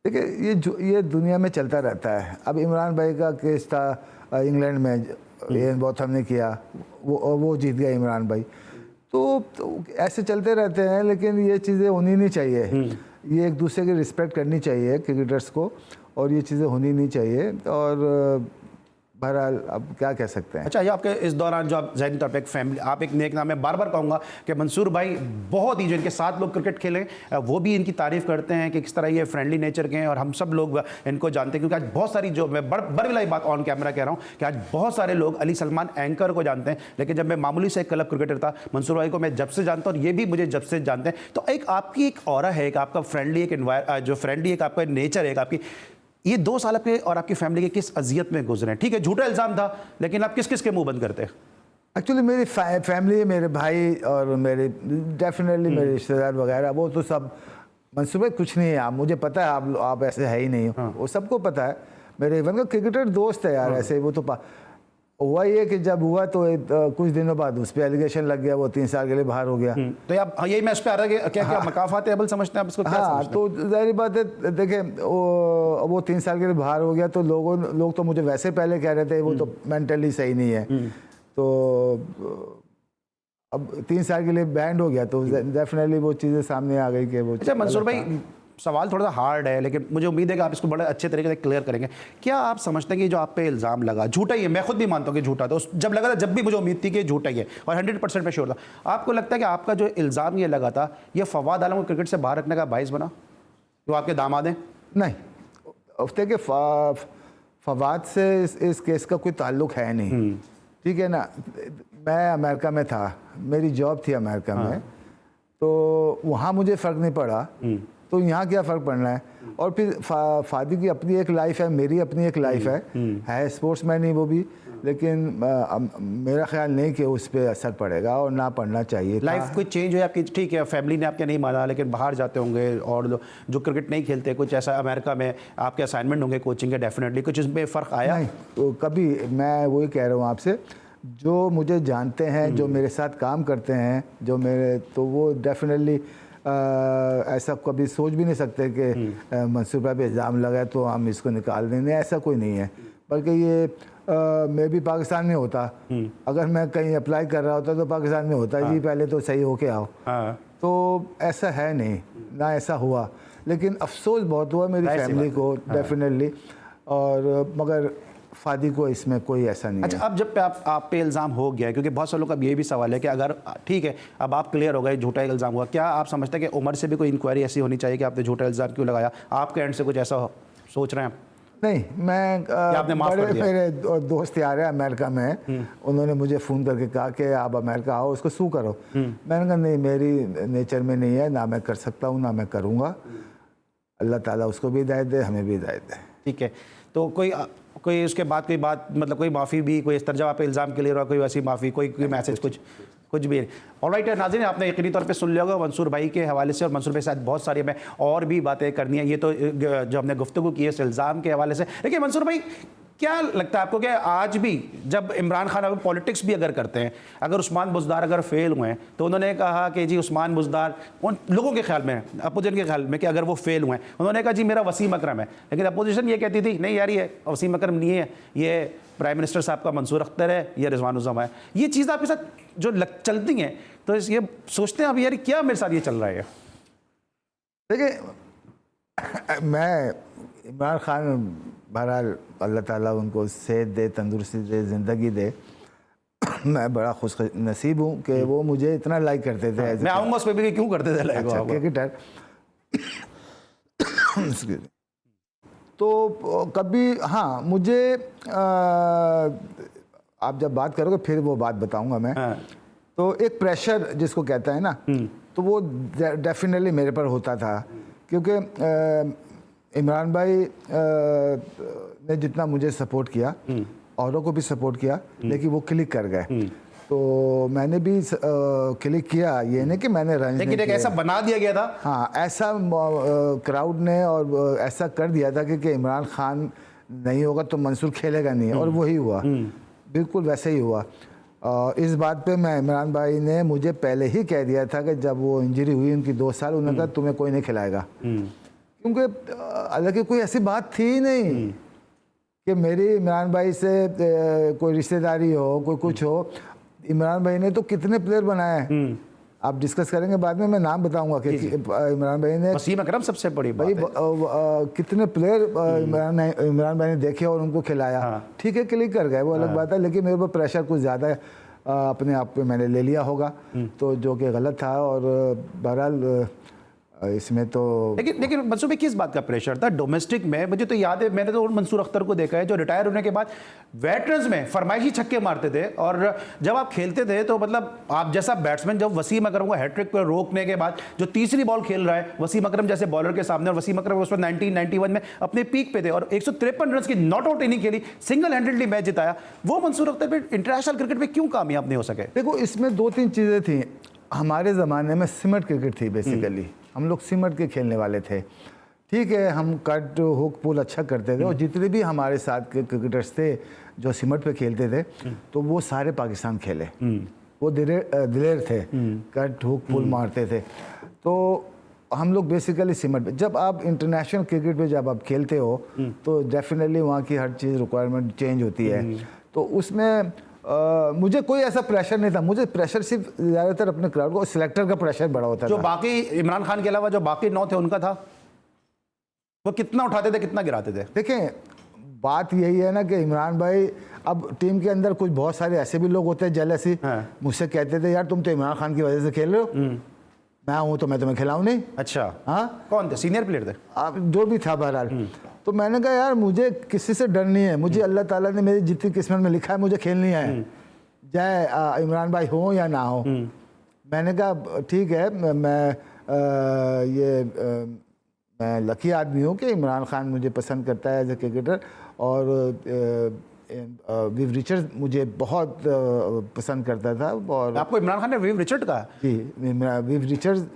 देखिए ये दुनिया में चलता रहता है। अब इमरान भाई का केस था इंग्लैंड में, एन बोथम ने किया, वो जीत गया इमरान भाई। तो ऐसे चलते रहते हैं, लेकिन ये चीज़ें होनी नहीं चाहिए। ये एक दूसरे की रिस्पेक्ट करनी चाहिए क्रिकेटर्स को, और ये चीज़ें होनी नहीं चाहिए। और बहरहाल अब क्या कह सकते हैं। अच्छा, ये आपके इस दौरान जो आप ज़हनी तौर पे एक फैमिली, आप एक नेक नाम, मैं बार बार कहूँगा कि मंसूर भाई बहुत ही, जो इनके साथ लोग क्रिकेट खेले वो भी इनकी तारीफ़ करते हैं कि किस तरह ये फ्रेंडली नेचर के हैं, और हम सब लोग इनको जानते हैं। क्योंकि आज बहुत सारी, जो मैं बड़ी बात ऑन कैमरा कह रहा हूँ कि आज बहुत सारे लोग अली सलमान एंकर को जानते हैं, लेकिन जब मैं मामूली से एक क्लब क्रिकेटर था, मंसूर भाई को मैं जब से जानता हूँ और ये भी मुझे जब से जानते हैं। तो एक आपकी एक ऑरा है, एक आपका फ्रेंडली एक आपका नेचर है, एक आपकी, ये 2 साल आपके और आपकी फैमिली के किस अजियत में गुजरे हैं? ठीक है झूठा इल्ज़ाम था, लेकिन आप किस किस के मुंह बंद करते हैं? एक्चुअली मेरी फैमिली, मेरे भाई और मेरे डेफिनेटली मेरे रिश्तेदार वगैरह, वो तो सब मंसूबे कुछ नहीं है। आप, मुझे पता है आप ऐसे है ही नहीं हो, वो सबको पता है। मेरे इवन का क्रिकेटर दोस्त है यार ऐसे, वो तो हुआ ये कि जब हुआ तो कुछ दिनों बाद उस पर एलिगेशन लग गया, वो 3 साल के लिए बाहर हो गया। तो आप यही मैं इस पे आ रहा है, क्या मकाफात एबल समझते हैं आप इसको? हाँ, तो जाहिर बात है, देखें वो 3 साल के लिए बाहर हो गया, तो लोग तो मुझे वैसे पहले कह रहे थे वो तो मेंटली सही नहीं है। तो अब 3 साल के लिए बैंड हो गया, तो डेफिनेटली वो चीज़ें सामने आ गई कि वो। अच्छा मंसूर भाई, सवाल थोड़ा सा हार्ड है, लेकिन मुझे उम्मीद है कि आप इसको बड़े अच्छे तरीके से क्लियर करेंगे। क्या आप समझते हैं कि जो आप पे इल्ज़ाम लगा झूठा ही है? मैं खुद भी मानता हूँ कि झूठा था, जब लगा था, जब भी मुझे उम्मीद थी कि झूठा ही है, और 100% मैं श्योर था। आपको लगता है कि आपका जो इल्ज़ाम ये लगा था, ये फवाद आलम को क्रिकेट से बाहर रखने का बाइस बना, जो आपके दामाद हैं? नहीं, देखिए फवाद से इस केस का कोई ताल्लुक है नहीं, ठीक है ना, मैं अमेरिका में था, मेरी जॉब थी अमेरिका में, तो वहाँ मुझे फ़र्क नहीं पड़ा, तो यहाँ क्या फ़र्क पड़ना है। और फिर फादी की अपनी एक लाइफ है, मेरी अपनी एक लाइफ है स्पोर्ट्समैन ही वो भी, लेकिन मेरा ख्याल नहीं कि उस पर असर पड़ेगा और ना पड़ना चाहिए। लाइफ कोई चेंज हुई आपकी? ठीक है, फैमिली ने आपके नहीं माना, लेकिन बाहर जाते होंगे, और जो क्रिकेट नहीं खेलते, कुछ ऐसा अमेरिका में आपके असाइनमेंट होंगे कोचिंग के, डेफिनेटली कुछ इसमें फ़र्क आया? नहीं, तो कभी, मैं वही कह रहा हूँ आपसे, जो मुझे जानते हैं, जो मेरे साथ काम करते हैं, जो मेरे, तो वो डेफिनेटली ऐसा कभी सोच भी नहीं सकते कि मंसूर भाई पे इल्ज़ाम लगा है तो हम इसको निकाल देंगे, ऐसा कोई नहीं है। बल्कि ये मैं भी पाकिस्तान में होता, अगर मैं कहीं अप्लाई कर रहा होता तो पाकिस्तान में होता, जी पहले तो सही होके आओ। तो ऐसा है नहीं, ना ऐसा हुआ, लेकिन अफसोस बहुत हुआ मेरी फैमिली को, डेफिनेटली। और मगर फादी को इसमें कोई ऐसा नहीं अच्छा, है। अब जब आप पे इल्ज़ाम हो गया, क्योंकि बहुत सारे लोग का ये भी सवाल है कि अगर ठीक है अब आप क्लियर हो गए, झूठा इल्ज़ाम हुआ, क्या आप समझते हैं कि उमर से भी कोई इंक्वायरी ऐसी होनी चाहिए कि आपने झूठा इल्ज़ाम क्यों लगाया? आपके एंड से कुछ ऐसा सोच रहे हैं आप? नहीं, मैं आपने माफ कर दिया? मेरे दोस्त यार है अमेरिका में, उन्होंने मुझे फ़ोन करके कहा कि आप अमेरिका आओ, उसको सू करो। मैंने कहा नहीं, मेरी नेचर में नहीं है, ना मैं कर सकता हूँ, ना मैं करूँगा। अल्लाह ताला उसको भी हिदायत दे, हमें भी हिदायत दे। ठीक है, तो कोई उसके बाद कोई बात, मतलब कोई माफ़ी भी, कोई इस तरह जब आप इल्ज़ाम क्लियर हुआ, कोई वैसी माफ़ी, कोई मैसेज, कुछ भी? ऑलराइट है नाज़रीन, आपने यकीनी तौर पे सुन लिया होगा मंसूर भाई के हवाले से, और मंसूर भाई के साथ बहुत सारी हमें और भी बातें करनी है। ये तो जो हमने गुफ्तगू की है इस इल्ज़ाम के हवाले से। देखिए मंसूर भाई, क्या लगता है आपको कि आज भी जब इमरान खान अगर पॉलिटिक्स भी अगर करते हैं, अगर उस्मान बुज़दार अगर फेल हुए हैं, तो उन्होंने कहा कि जी उस्मान बुज़दार, उन लोगों के ख्याल में, अपोजिशन के ख्याल में, कि अगर वो फेल हुए हैं, उन्होंने कहा जी मेरा वसीम अकरम है, लेकिन अपोजिशन ये कहती थी नहीं यार ये वसीम अकरम नहीं है, ये प्राइम मिनिस्टर साहब का मंसूर अख्तर है, ये रिजवान उज़्ज़मा है। ये चीज़ आपके साथ जो चलती हैं, तो ये सोचते हैं अब यार क्या मेरे साथ ये चल रहा है? देखिए, मैं इमरान खान, बहरहाल अल्लाह ताला उनको सेहत दे, तंदुरुस्ती दे, ज़िंदगी दे। मैं बड़ा खुश नसीब हूँ कि वो मुझे इतना लाइक करते थे। मैं आऊँगा उस पर भी, क्यों करते थे लाइक? अच्छा, क्रिकेटर। तो कभी, हाँ, मुझे आप जब बात करोगे फिर वो बात बताऊंगा मैं। तो एक प्रेशर जिसको कहता है ना, तो वो डेफिनेटली मेरे पर होता था, क्योंकि इमरान भाई ने जितना मुझे सपोर्ट किया, औरों को भी सपोर्ट किया, लेकिन वो क्लिक कर गए। तो मैंने भी क्लिक किया, ये नहीं कि मैंने रंज, लेकिन एक ऐसा बना दिया गया था। हाँ, ऐसा क्राउड ने और ऐसा कर दिया था कि इमरान खान नहीं होगा तो मंसूर खेलेगा नहीं, और वही हुआ, बिल्कुल वैसे ही हुआ। इस बात पे मैं, इमरान भाई ने मुझे पहले ही कह दिया था कि जब वो इंजरी हुई उनकी 2 साल, उन्होंने कहा तुम्हें कोई नहीं खिलाएगा, क्योंकि हालांकि कोई ऐसी बात थी ही नहीं कि मेरी इमरान भाई से कोई रिश्तेदारी हो, कोई कुछ हो। इमरान भाई ने तो कितने प्लेयर बनाए, आप डिस्कस करेंगे बाद में, मैं नाम बताऊंगा कि इमरान भाई ने, वसीम अकरम सबसे बड़ी बात है, कितने प्लेयर इमरान भाई ने देखे और उनको खिलाया। ठीक है, क्लिक कर गए, वो अलग बात है, लेकिन मेरे ऊपर प्रेशर कुछ ज़्यादा अपने आप पे मैंने ले लिया होगा, तो जो कि गलत था। और बहरहाल इसमें तो, लेकिन मंसूर भाई किस बात का प्रेशर था डोमेस्टिक में? मुझे तो याद है, मैंने तो मंसूर अख्तर को देखा है जो रिटायर होने के बाद वेटरन्स में फरमाइशी छक्के मारते थे, और जब आप खेलते थे तो मतलब आप जैसा बैट्समैन, जब वसीम अकरम को हैट्रिक पर रोकने के बाद जो तीसरी बॉल खेल रहा है वसीम अकरम जैसे बॉलर के सामने, और वसीम अकरम उस पर 1991 में अपने पीक पे थे और 153 रन की नॉट आउट इनिंग खेली, सिंगल हैंडेडली मैच जिताया, वो मंसूर अख्तर पे इंटरनेशनल क्रिकेट में क्यों कामयाब नहीं हो सके? देखो, इसमें 2-3 चीज़ें थी। हमारे ज़माने में सिमट क्रिकेट थी बेसिकली, हम लोग सिमट के खेलने वाले थे। ठीक है, हम कट हुक पुल अच्छा करते थे, और जितने भी हमारे साथ के क्रिकेटर्स थे जो सिमट पे खेलते थे, तो वो सारे पाकिस्तान खेले, वो दिलेर थे, कट हुक पुल मारते थे। तो हम लोग बेसिकली सिमट पे, जब आप इंटरनेशनल क्रिकेट पे जब आप खेलते हो तो डेफिनेटली वहाँ की हर चीज़ रिक्वायरमेंट चेंज होती है। तो उसमें मुझे कोई ऐसा प्रेशर नहीं था, मुझे प्रेशर सिर्फ ज़्यादातर अपने क्राउड को, सिलेक्टर का प्रेशर बड़ा होता जो था। बाकी इमरान खान के अलावा जो बाकी 9 थे उनका था, वो कितना उठाते थे, कितना गिराते थे? देखें, बात यही है ना कि इमरान भाई, अब टीम के अंदर कुछ बहुत सारे ऐसे भी लोग होते हैं जेलसी, मुझसे कहते थे यार तुम तो इमरान खान की वजह से खेल रहे हो, मैं हूँ तो मैं तुम्हें खिलाऊं नहीं। अच्छा, हाँ, कौन थे? सीनियर प्लेयर थे? आप जो भी था बहरहाल। तो मैंने कहा यार मुझे किसी से डर नहीं है, मुझे अल्लाह ताला ने मेरी जितनी किस्मत में लिखा है मुझे खेलनी है, चाहे इमरान भाई हो या ना हो। मैंने कहा ठीक है, मैं लकी आदमी हूँ कि इमरान खान मुझे पसंद करता है एज ए क्रिकेटर, और विव रिचर्ड मुझे बहुत पसंद करता था। और आपको इमरान खान ने विव रिचर्ड कहा? जी, विव रिचर्ड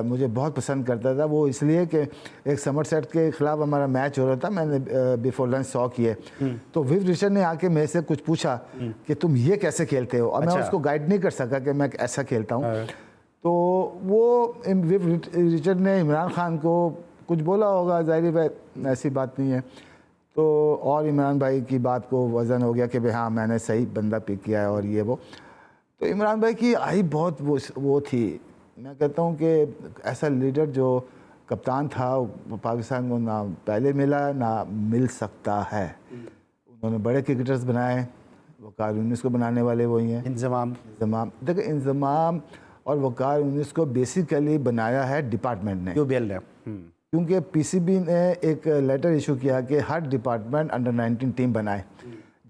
मुझे बहुत पसंद करता था। वो इसलिए कि एक समरसेट के खिलाफ हमारा मैच हो रहा था, मैंने बिफोर लंच 100 किए, तो विव रिचर्ड ने आके मेरे से कुछ पूछा कि तुम ये कैसे खेलते हो, और मैं उसको गाइड नहीं कर सका कि मैं ऐसा खेलता हूँ। तो वो विव रिचर्ड ने इमरान खान को कुछ बोला होगा, जाहिर है ऐसी बात नहीं है। तो और इमरान भाई की बात को वज़न हो गया कि भाई हाँ मैंने सही बंदा पिक किया है और ये वो। तो इमरान भाई की आई बहुत वो थी। मैं कहता हूँ कि ऐसा लीडर जो कप्तान था पाकिस्तान को ना पहले मिला ना मिल सकता है। उन्होंने बड़े क्रिकेटर्स बनाए, वकार यूनिस को बनाने वाले वही हैं। इंजमाम देखो, इंजमाम और वकार यूनिस को बेसिकली बनाया है डिपार्टमेंट ने, यूबीएल ने। क्योंकि पीसीबी ने एक लेटर इशू किया कि हर डिपार्टमेंट अंडर 19 टीम बनाए।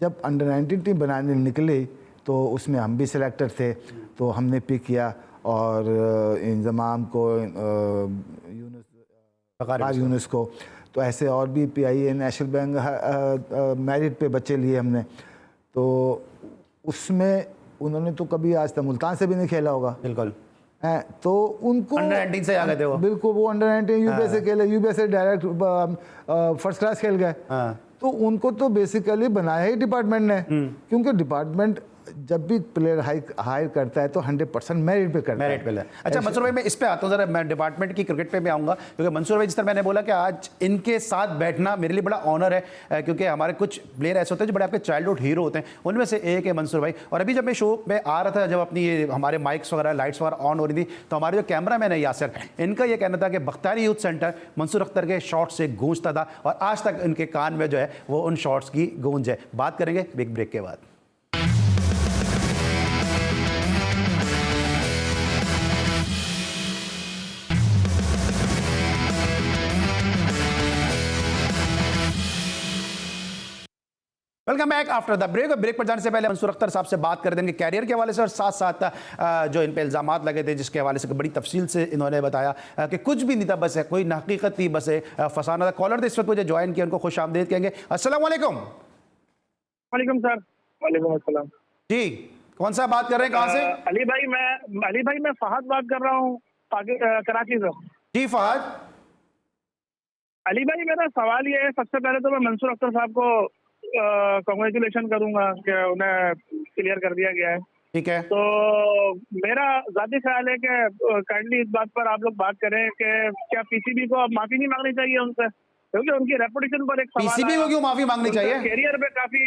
जब अंडर 19 टीम बनाने निकली तो उसमें हम भी सिलेक्टर थे, तो हमने पिक किया और इंजमाम को यूनुस को, तो ऐसे और भी PIA नेशनल बैंक मेरिट पे बच्चे लिए हमने। तो उसमें उन्होंने तो कभी आज तक मुल्तान से भी नहीं खेला होगा। बिल्कुल। तो उनको अंडर 19 से आ गए थे वो। बिल्कुल, वो अंडर 19 यूपीएस से खेले, यूपीएस से डायरेक्ट फर्स्ट क्लास खेल गए। तो उनको तो बेसिकली बनाया ही डिपार्टमेंट ने, क्योंकि डिपार्टमेंट जब भी प्लेयर हायर करता है तो 100% मेरिट पे करता मेरिट पे। अच्छा मंसूर भाई, मैं इस पे आता हूँ जरा, मैं डिपार्टमेंट की क्रिकेट पे भी आऊँगा, क्योंकि मंसूर भाई जिस तरह मैंने बोला कि आज इनके साथ बैठना मेरे लिए बड़ा ऑनर है, क्योंकि हमारे कुछ प्लेयर ऐसे होते हैं जो बड़े आपके चाइल्डहुड हीरो होते हैं, उनमें से एक है मंसूर भाई। और अभी जब मैं शो में आ रहा था, जब अपनी ये हमारे माइक्स वगैरह लाइट्स वगैरह ऑन हो रही थी, तो हमारे जो कैमरा मैन है यासिर, इनका ये कहना था कि बख्तियारी यूथ सेंटर मंसूर अख्तर के शॉट से गूंजता था, और आज तक इनके कान में जो है वो उन शॉट्स की गूंज है। बात करेंगे बिग ब्रेक के बाद। Welcome back after the break. Break पर जाने से पहले मंसूर अख्तर साहब से बात कर देंगे कैरियर के हवाले से, और साथ साथ जो इन पे इल्ज़ामात लगे थे जिसके हवाले से बड़ी तफसील से इन्होंने बताया कि कुछ भी नहीं था, बस है कोई हकीकत थी, बस है फसाना था। कॉलर थे इस वक्त मुझे ज्वाइन किया, उनको खुश आमदीद कहेंगे। अस्सलाम वालेकुम। वालेकुम सर। वालेकुम अस्सलाम जी, कौन सा बात कर रहे हैं, कहाँ से? अली भाई मैं फहद बात कर रहा हूँ कराची से। जी फहद। अली भाई मेरा सवाल ये है, सबसे पहले तो मैं मंसूर अख्तर साहब को कांग्रेचुलेशन करूंगा कि उन्हें क्लियर कर दिया गया है। ठीक है। तो मेरा जाती ख्याल है कि काइंडली इस बात पर आप लोग बात करें कि क्या पीसीबी को अब माफी नहीं मांगनी चाहिए उनसे, क्योंकि उनकी रेपुटेशन पर एक सवाल पीसीबी को क्यों माफी मांगनी चाहिए? कैरियर पे काफी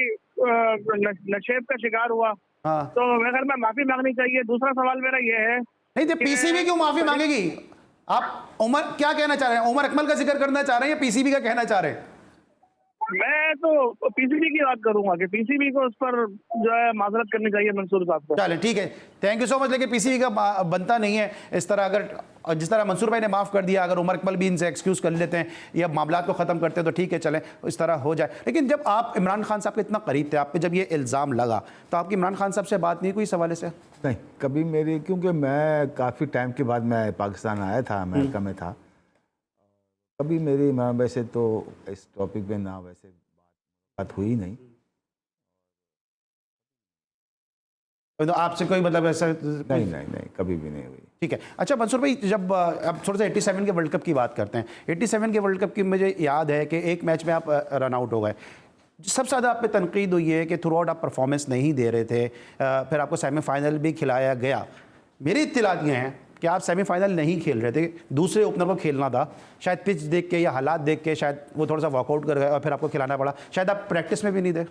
नशेब का शिकार हुआ। हाँ। तो मेरे ख्याल में माफी मांगनी चाहिए। दूसरा सवाल मेरा ये है, नहीं तो पीसीबी क्यों माफी मांगेगी? आप उमर क्या कहना चाह रहे हैं? उमर अकमल का जिक्र करना चाह रहे हैं या पीसीबी का कहना चाह रहे हैं? मैं तो पीसीबी की बात करूंगा कि पीसीबी को उस पर जो है माजरत करनी चाहिए मंसूर साहब को। चले ठीक है, थैंक यू सो मच। लेकिन पीसीबी का बनता नहीं है इस तरह, अगर जिस तरह मंसूर भाई ने माफ़ कर दिया, अगर उमर अकमल भी इनसे एक्सक्यूज़ कर लेते हैं या मामला को ख़त्म करते हैं तो ठीक है, चलें इस तरह हो जाए। लेकिन जब आप इमरान खान साहब के इतना करीब थे, आप पे जब ये इल्ज़ाम लगा तो आपकी इमरान खान साहब से बात नहीं हुई इस हवाले से? नहीं, कभी मेरी, क्योंकि मैं काफ़ी टाइम के बाद मैं पाकिस्तान आया था, अमेरिका में था, कभी मेरी इमरान भाई से तो इस टॉपिक पे ना वैसे बात हुई नहीं। तो आपसे कोई मतलब ऐसा? नहीं, कभी भी नहीं हुई। ठीक है। अच्छा मंसूर भाई, जब अब थोड़ा सा 87 के वर्ल्ड कप की बात करते हैं, 87 के वर्ल्ड कप की मुझे याद है कि एक मैच में आप रन आउट हो गए। सबसे ज़्यादा आप पे तनकीद हुई है कि थ्रू आउट आप परफॉर्मेंस नहीं दे रहे थे, फिर आपको सेमीफाइनल भी खिलाया गया। मेरी इत्तलात ये हैं कि आप सेमीफाइनल नहीं खेल रहे थे, दूसरे ओपनर को खेलना था, शायद पिच देख के या हालात देख के शायद वो थोड़ा सा वॉकआउट कर गए और फिर आपको खिलाना पड़ा। शायद आप प्रैक्टिस में भी नहीं थे।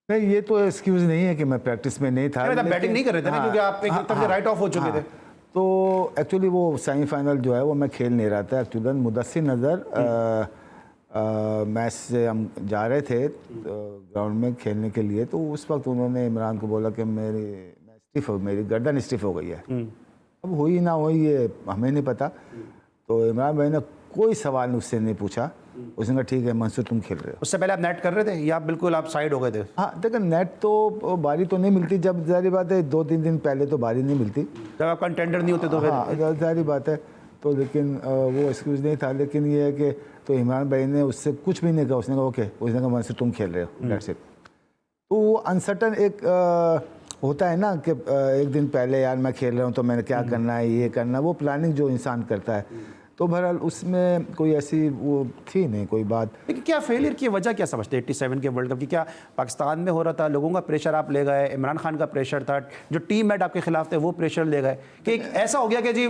नहीं, ये तो एक्सक्यूज़ नहीं है कि मैं प्रैक्टिस में नहीं था। मतलब बैटिंग नहीं कर रहे थे ना, क्योंकि आप एक तरफ से राइट ऑफ हो चुके थे। तो एक्चुअली वो सेमीफाइनल जो है वो मैं खेल नहीं रहा था। एक्चुअली मुदस्सिर नज़र मैच से हम जा रहे थे ग्राउंड में खेलने के लिए, तो उस वक्त उन्होंने इमरान को बोला कि मेरी गर्दन स्टिफ हो गई है। अब हुई ना हुई ये हमें नहीं पता। तो इमरान भाई ने कोई सवाल उससे नहीं पूछा। उसने कहा ठीक है मंसूर तुम खेल रहे हो। उससे पहले आप नेट कर रहे थे या बिल्कुल आप साइड हो गए थे? हाँ देखो नेट तो बारी तो नहीं मिलती, जब जारी बात है 2-3 दिन पहले तो बारी नहीं मिलती, जब आप कंटेंडर नहीं होते तो फिर? हाँ जारी बात है। तो लेकिन वो एक्सक्यूज़ नहीं था, लेकिन ये है कि तो इमरान भाई ने उससे कुछ भी नहीं कहा। उसने कहा ओके, उसने कहा मंसूर तुम खेल रहे हो, दैट्स इट। तो वो अनसर्टन एक होता है ना कि एक दिन पहले यार मैं खेल रहा हूँ तो मैंने क्या करना है, ये करना, वो प्लानिंग जो इंसान करता है। तो बहरहाल उसमें कोई ऐसी वो थी नहीं कोई बात। लेकिन क्या फेलियर की वजह क्या समझते हैं 87 के वर्ल्ड कप की? क्या पाकिस्तान में हो रहा था, लोगों का प्रेशर आप ले गए, इमरान खान का प्रेशर था, जो टीम मेट आपके खिलाफ थे वो प्रेशर ले गए, कि एक ऐसा हो गया कि जी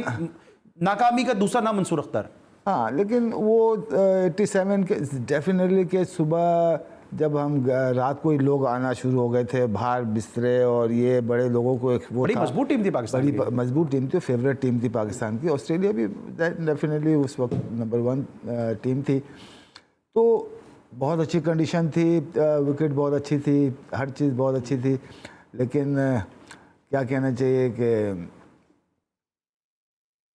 नाकामी का दूसरा नाम मंसूर अख्तर? हाँ लेकिन वो 87 के डेफिनेटली के सुबह जब हम रात को ही लोग आना शुरू हो गए थे बाहर बिस्तरे, और ये बड़े लोगों को एक वो बड़ी था, मजबूत टीम थी पाकिस्तान की। बड़ी मजबूत टीम थी, फेवरेट टीम थी पाकिस्तान की। ऑस्ट्रेलिया भी डेफिनेटली उस वक्त नंबर 1 टीम थी। तो बहुत अच्छी कंडीशन थी, विकेट बहुत अच्छी थी, हर चीज़ बहुत अच्छी थी, लेकिन क्या कहना चाहिए कि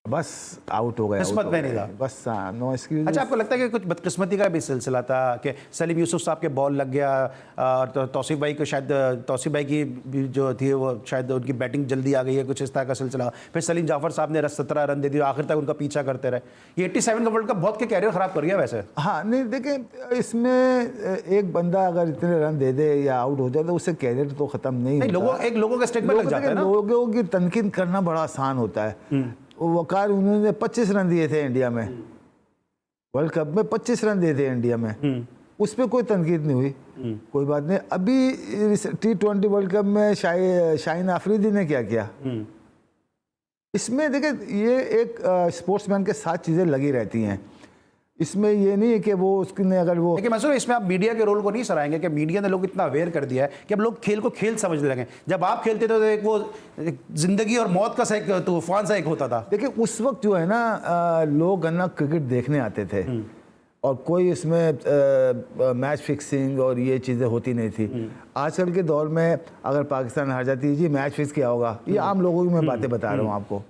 बस आउट हो गया। किस्मत में नहीं था बस, नो एक्सक्यूज। अच्छा, आपको लगता है कि कुछ बदकिस्मती का भी सिलसिला था कि सलीम यूसुफ साहब के बॉल लग गया, और तो तौसीफ भाई को शायद तौसीफ भाई की भी जो थी वो शायद उनकी बैटिंग जल्दी आ गई है, कुछ इस तरह का सिलसिला। फिर सलीम जाफर साहब ने 17 रन दे दिए, आखिर तक उनका पीछा करते रहे। ये 87 का वर्ल्ड कप बहुत के कैरियर खराब कर गया वैसे। हाँ नहीं देखें, इसमें एक बंदा अगर इतने रन दे दे या आउट हो जाए तो उससे कैरियर तो खत्म नहीं होता। लोगों का स्टेटमेंट लग जाता है ना। लोगों की तनकीद करना बड़ा आसान होता है। वकार उन्होंने 25 रन दिए थे इंडिया में, वर्ल्ड कप में 25 रन दिए थे इंडिया में, उस पर कोई तनकीद नहीं हुई, कोई बात नहीं। अभी T20 वर्ल्ड कप में शाहीन आफरीदी ने क्या किया, इसमें देखिए ये एक स्पोर्ट्समैन के साथ चीज़ें लगी रहती हैं। इसमें ये नहीं है कि वो उसने अगर वो, लेकिन मंसूर इसमें आप मीडिया के रोल को नहीं सराहेंगे कि मीडिया ने लोग इतना अवेयर कर दिया है कि अब लोग खेल को खेल समझने लगे। जब आप खेलते थे तो एक वो जिंदगी और मौत का सा एक तूफान सा एक होता था। देखिए उस वक्त जो है ना लोग है ना क्रिकेट देखने आते थे, और कोई इसमें मैच फिक्सिंग और ये चीज़ें होती नहीं थी। आजकल के दौर में अगर पाकिस्तान हार जाती है जी मैच फिक्स किया होगा, ये आम लोगों की मैं बातें बता रहा हूँ आपको,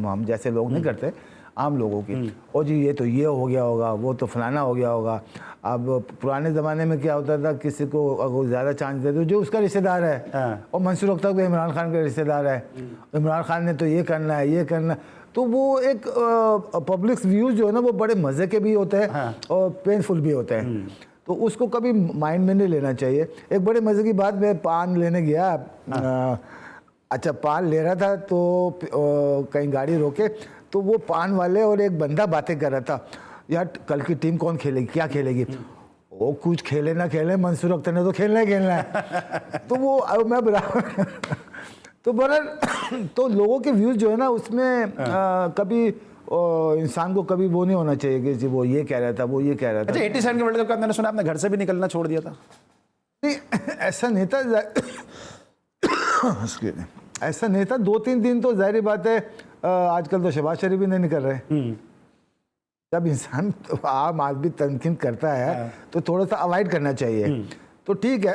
हम जैसे लोग नहीं करते, आम लोगों की। और जी ये तो ये हो गया होगा, वो तो फलाना हो गया होगा। अब पुराने ज़माने में क्या होता था, किसी को अगर ज़्यादा चांस दे दो जो उसका रिश्तेदार है, और मंसूर अख्तर तो इमरान खान का रिश्तेदार है, इमरान खान ने तो ये करना है ये करना, तो वो एक पब्लिक व्यूज़ जो है ना वो बड़े मज़े के भी होते हैं और पेनफुल भी होते हैं। तो उसको कभी माइंड में नहीं लेना चाहिए। एक बड़े मज़े की बात, मैं पान लेने गया, अच्छा पान ले रहा था तो कहीं गाड़ी रोके तो वो पान वाले और एक बंदा बातें कर रहा था, यार कल की टीम कौन खेलेगी, क्या खेलेगी। वो कुछ खेले ना खेले, मंसूर अख्तर ने तो खेलना ही खेलना है। तो वो अब मैं बराबर तो बहरहाल तो लोगों के व्यूज़ जो है ना उसमें कभी इंसान को कभी वो नहीं होना चाहिए कि जी वो ये कह रहा था वो ये कह रहा था। अच्छा 87 के वर्ल्ड कप का मैंने सुना आपने घर से भी निकलना छोड़ दिया था? नहीं ऐसा नहीं था, ऐसा नहीं था। 2-3 दिन तो जाहिर बात है, आजकल तो शहबाज शरीफ भी नहीं निकल रहे। जब इंसान तो आम आदमी तनकीद करता है तो थोड़ा सा अवॉइड करना चाहिए। तो ठीक है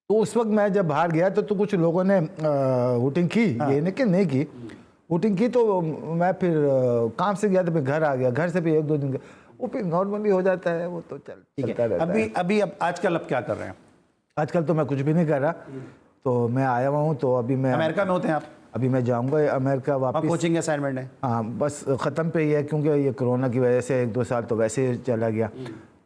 तो उस वक्त मैं जब बाहर गया तो कुछ लोगों ने वोटिंग की, ये नहीं कि नहीं की, वोटिंग की। तो मैं फिर काम से गया तो फिर घर आ गया, घर से भी 1-2 दिन वो फिर नॉर्मली हो जाता है, वो तो चलता रहता है। अभी आजकल अब क्या कर रहे हैं? आजकल तो मैं कुछ भी नहीं कर रहा, तो मैं आया हुआ हूँ। तो अभी मैं अमेरिका में होते हैं आप? अभी मैं जाऊंगा अमेरिका वापस। कोचिंग असाइनमेंट है? हाँ बस ख़त्म पे ही है, क्योंकि ये कोरोना की वजह से 1-2 साल तो वैसे ही चला गया।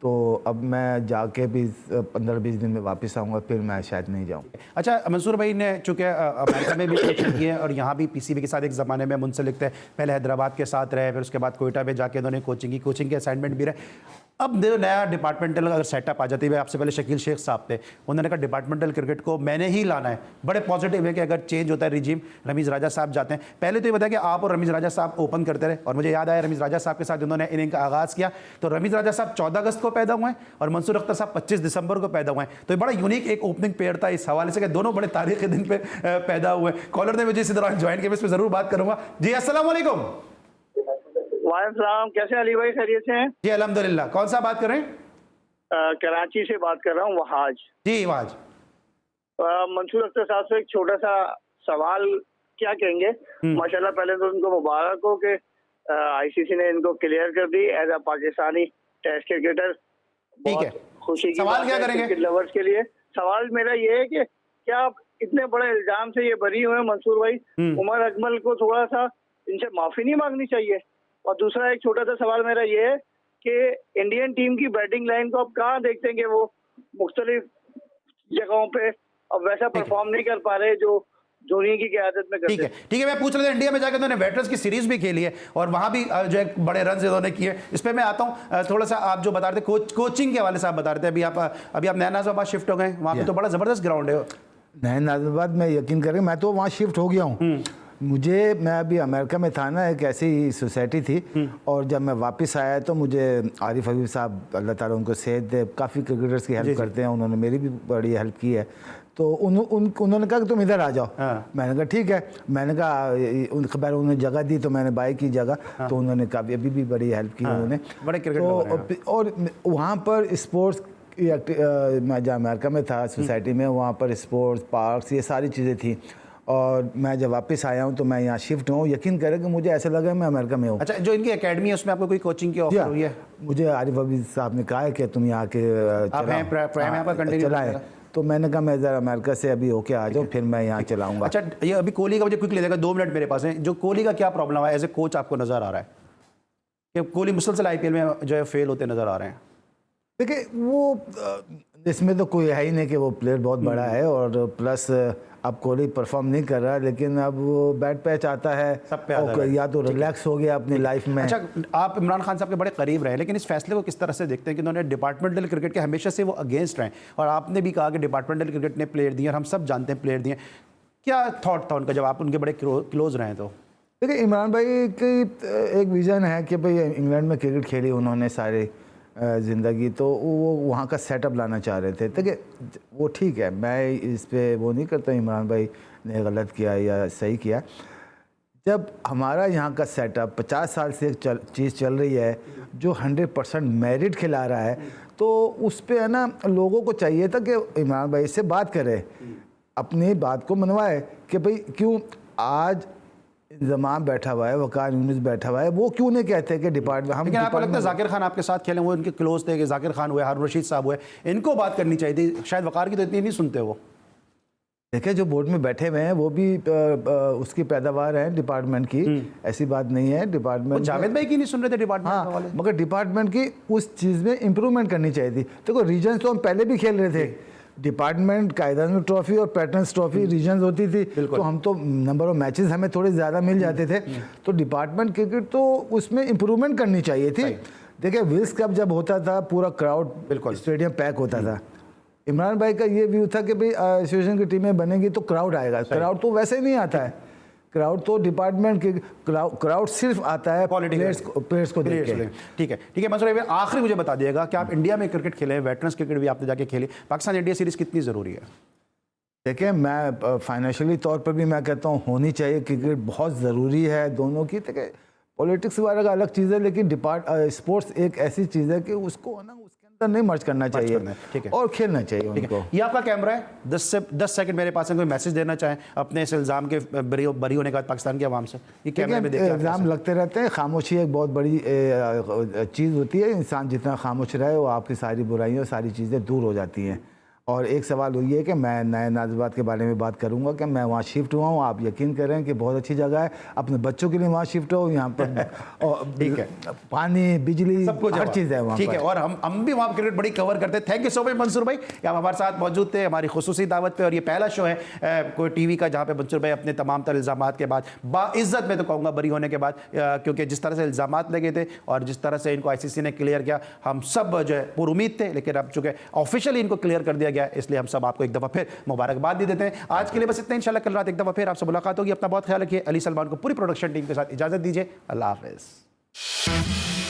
तो अब मैं जाके भी 15-20 दिन में वापस आऊँगा, फिर मैं शायद नहीं जाऊँ। अच्छा मंसूर भाई ने चूँकि अमेरिका में भी कोचिंग की है और यहाँ भी पीसीबी के साथ एक ज़माने में मुंसलिक थे, पहले हैदराबाद के साथ रहे, फिर उसके बाद कोयटा में जाके उन्होंने कोचिंग के असाइनमेंट भी रहे। अब नया डिपार्टमेंटल अगर सेटअप आ जाती है, आपसे पहले शकील शेख साहब थे, उन्होंने कहा डिपार्टमेंटल क्रिकेट को मैंने ही लाना है। बड़े पॉजिटिव है कि अगर चेंज होता है रिजीम, रमीज़ राजा साहब जाते हैं। पहले तो ये बताया कि आप और रमीज़ राजा साहब ओपन करते रहे, और मुझे याद आया रमीज़ राजा साहब के साथ उन्होंने इनिंग का आगाज़ किया। तो रमीज़ राजा साहब 14 अगस्त को पैदा हुए हैं और मंसूर अख्तर साहब 25 दिसंबर को पैदा हुए हैं। तो बड़ा यूनिक एक ओपनिंग पेयर था इस हवाले से कि दोनों बड़े तारीखी दिन पे पैदा हुए। कॉलर ने मुझे इसी दौरान ज्वाइन किया, इस पर ज़रूर बात करूँगा। जी अस्सलाम वालेकुम। वालेकुम, कैसे अली भाई, खैरियत से हैं? जी अल्हम्दुलिल्लाह। कौन सा बात कर रहे हैं? कराची से बात कर रहा हूँ, वहाज। जी वहाज। मंसूर अख्तर साहब से एक छोटा सा सवाल क्या कहेंगे। माशाल्लाह पहले तो उनको मुबारक हो कि आईसीसी ने इनको क्लियर कर दी as a Pakistani test cricketer. ठीक है, खुशी की सवाल बात क्या है करेंगे क्रिकेट लवर्स के लिए। सवाल मेरा ये है कि क्या आप इतने बड़े इल्जाम से ये बरी हुए मंसूर भाई, उमर अकमल को थोड़ा सा इनसे माफी नहीं मांगनी चाहिए? और दूसरा एक छोटा सा सवाल मेरा ये है कि इंडियन टीम की बैटिंग लाइन को आप कहाँ देखते हैं कि वो मुख्तलिफ जगहों पे अब वैसा परफॉर्म नहीं कर पा रहे जो धोनी की क़यादत में करते ठीक है, ठीक है। मैं पूछ रहा था, इंडिया में जाकर उन्होंने वेटरन्स की सीरीज भी खेली है और वहां भी जो है बड़े रन इन्होंने किए। इस पे मैं आता हूं, थोड़ा सा आप जो बता रहे थे कोचिंग के हवाले से आप बता रहे थे, अभी आप नया नाज़ाबाद शिफ्ट हो गए, वहां पे तो बड़ा जबरदस्त ग्राउंड है। नया नाज़ाबाद में यकीन करें मैं तो वहाँ शिफ्ट हो गया हूँ। मैं अभी अमेरिका में था ना, एक ऐसी सोसाइटी थी, और जब मैं वापस आया तो मुझे आरिफ हबीब साहब, अल्लाह ताला उनको सेहत दे, काफ़ी क्रिकेटर्स की हेल्प करते हैं, उन्होंने मेरी भी बड़ी हेल्प की है। तो उन्होंने कहा कि तुम इधर आ जाओ। मैंने कहा ठीक है। मैंने कहा उन्होंने जगह दी तो मैंने बाई की जगह, तो उन्होंने काफ़ी अभी भी बड़ी हेल्प की उन्होंने। बड़े क्रिकेट और वहाँ पर स्पोर्ट्स मैं जहाँ अमेरिका में था सोसाइटी में, वहाँ पर स्पोर्ट्स पार्क्स ये सारी चीज़ें थी। और मैं जब वापस आया हूँ तो मैं यहाँ शिफ्ट हूँ, यकीन करें कि मुझे ऐसा लगा मैं अमेरिका में हूँ। अच्छा, जो इनकी एकेडमी है उसमें आपको कोई कोचिंग की ऑफर हुई है? मुझे आरिफ हबीब साहब ने कहा है कि तुम यहाँ के चलाएं, तो मैंने कहा मैं इधर अमेरिका से अभी होके आ जाऊँ, फिर मैं यहाँ चलाऊँगा। अच्छा, ये अभी कोहली का मुझे क्विक ले लेगा, 2 मिनट मेरे पास है। जो कोहली का क्या प्रॉब्लम है एज ए कोच आपको नज़र आ रहा है कि कोहली मुसलसल आईपीएल में जो है फेल होते नज़र आ रहे हैं? देखिए, वो इसमें तो कोई है ही नहीं कि वो प्लेयर बहुत बड़ा है, और प्लस अब कोहली परफॉर्म नहीं कर रहा, लेकिन अब वो बैट पैच आता है, सब पे आता है, या तो रिलैक्स हो गया अपनी लाइफ में। अच्छा, आप इमरान खान साहब के बड़े करीब रहे, लेकिन इस फैसले को किस तरह से देखते हैं कि उन्होंने डिपार्टमेंटल क्रिकेट के हमेशा से वो अगेंस्ट रहे, और आपने भी कहा कि डिपार्टमेंटल क्रिकेट ने प्लेयर दिए और हम सब जानते हैं प्लेयर दिए। क्या थॉट था उनका जब आप उनके बड़े क्लोज रहे? तो देखिए, इमरान भाई की एक विज़न है कि भाई इंग्लैंड में क्रिकेट खेली उन्होंने सारी ज़िंदगी, तो वो वहाँ का सेटअप लाना चाह रहे थे। देखिए, वो ठीक है, मैं इस पे वो नहीं करता इमरान भाई ने गलत किया या सही किया। जब हमारा यहाँ का सेटअप 50 साल से एक चीज़ चल रही है जो 100% मेरिट खिला रहा है, तो उस पे है ना, लोगों को चाहिए था कि इमरान भाई से बात करे, अपनी बात को मनवाए कि भाई क्यों आज इंतज़ाम बैठा हुआ है, वकार यूनुस बैठा हुआ है, वो क्यों नहीं कहते कि डिपार्टमेंट हम। लेकिन आपको लगता है जाकिर खान आपके साथ खेले, वो इनके क्लोज थे कि जाकिर खान हुए, हारून रशीद साहब हुए, इनको बात करनी चाहिए थी, शायद वकार की तो इतनी नहीं सुनते वो। देखिए, जो बोर्ड में बैठे हुए हैं वो भी उसकी पैदावार है डिपार्टमेंट की, ऐसी बात नहीं है। डिपार्टमेंट जावेद भाई की नहीं सुन रहे थे डिपार्टमेंट वाले, मगर डिपार्टमें की उस चीज़ में इम्प्रूवमेंट करनी चाहिए थी। देखो, रीजन्स तो हम पहले भी खेल रहे थे, डिपार्टमेंट कायदान ट्रॉफी और पैटर्न्स ट्रॉफी रीजन्स होती थी, तो हम तो नंबर ऑफ मैचेस हमें थोड़े ज़्यादा मिल जाते थे, तो डिपार्टमेंट क्रिकेट तो उसमें इम्प्रूवमेंट करनी चाहिए थी। देखिए, विल्स कप जब होता था पूरा क्राउड बिल्कुल स्टेडियम पैक होता था। इमरान भाई का ये व्यू था कि भाई एसोसिएशन की टीमें बनेंगी तो क्राउड आएगा, क्राउड तो वैसे ही नहीं आता है, क्राउड तो डिपार्टमेंट के क्राउड सिर्फ आता है प्लेयर्स को देख के। ठीक है, ठीक है। मंसूर भाई, आखिरी मुझे बता दिएगा कि आप इंडिया में क्रिकेट खेले, वेटरन्स क्रिकेट भी आपने जाके खेली, पाकिस्तान इंडिया सीरीज कितनी ज़रूरी है? देखिए, मैं फाइनेंशियली तौर पर भी मैं कहता हूँ होनी चाहिए, क्रिकेट बहुत ज़रूरी है दोनों की। देखिए, पॉलिटिक्स वगैरह का अलग चीज़ है, लेकिन स्पोर्ट्स एक ऐसी चीज़ है कि उसको ना उसके अंदर नहीं मर्ज करना चाहिए, ठीक है, और खेलना चाहिए उनको। ये आपका कैमरा है, 10 सेकंड मेरे पास है, कोई मैसेज देना चाहें अपने इस इल्ज़ाम के बरी होने का पाकिस्तान की आवाम से? ये कैमरे में देखिए, इल्ज़ाम लगते रहते हैं, खामोशी एक बहुत बड़ी चीज़ होती है। इंसान जितना खामोश रहे वो आपकी सारी बुराइयाँ सारी चीज़ें दूर हो जाती हैं। और एक सवाल ये है कि मैं नए नाज़ाबाद के बारे में बात करूंगा कि मैं वहाँ शिफ्ट हुआ हूँ, आप यकीन करें कि बहुत अच्छी जगह है, अपने बच्चों के लिए वहाँ शिफ्ट हो, यहाँ पर ठीक है, पानी बिजली सब कुछ हर चीज़ है वहाँ। ठीक है, और हम भी वहाँ क्रिकेट बड़ी कवर करते हैं। Thank you so much Mansoor भाई, आप हमारे साथ मौजूद थे हमारी खुसूसी दावत पे, और ये पहला शो है कोई टीवी का जहाँ पे मंसूर भाई अपने तमाम तर इल्ज़ामात के बाद बाइज़्ज़त में तो कहूँगा बरी होने के बाद, क्योंकि जिस तरह से इल्ज़ामात लगे थे और जिस तरह से इनको ICC ने क्लियर किया, हम सब जो है पुरुमीद थे, लेकिन अब चूँकि ऑफिशियली इनको क्लियर कर दिया गया, इसलिए हम सब आपको एक दफ़ा फिर मुबारकबाद दे देते हैं। आज के लिए बस इतना, इंशाल्लाह कल रात एक दफ़ा फिर आपसे मुलाकात होगी। अपना बहुत ख्याल रखिए। अली सलमान को पूरी प्रोडक्शन टीम के साथ इजाज़त दीजिए। अल्लाह हाफ़िज़।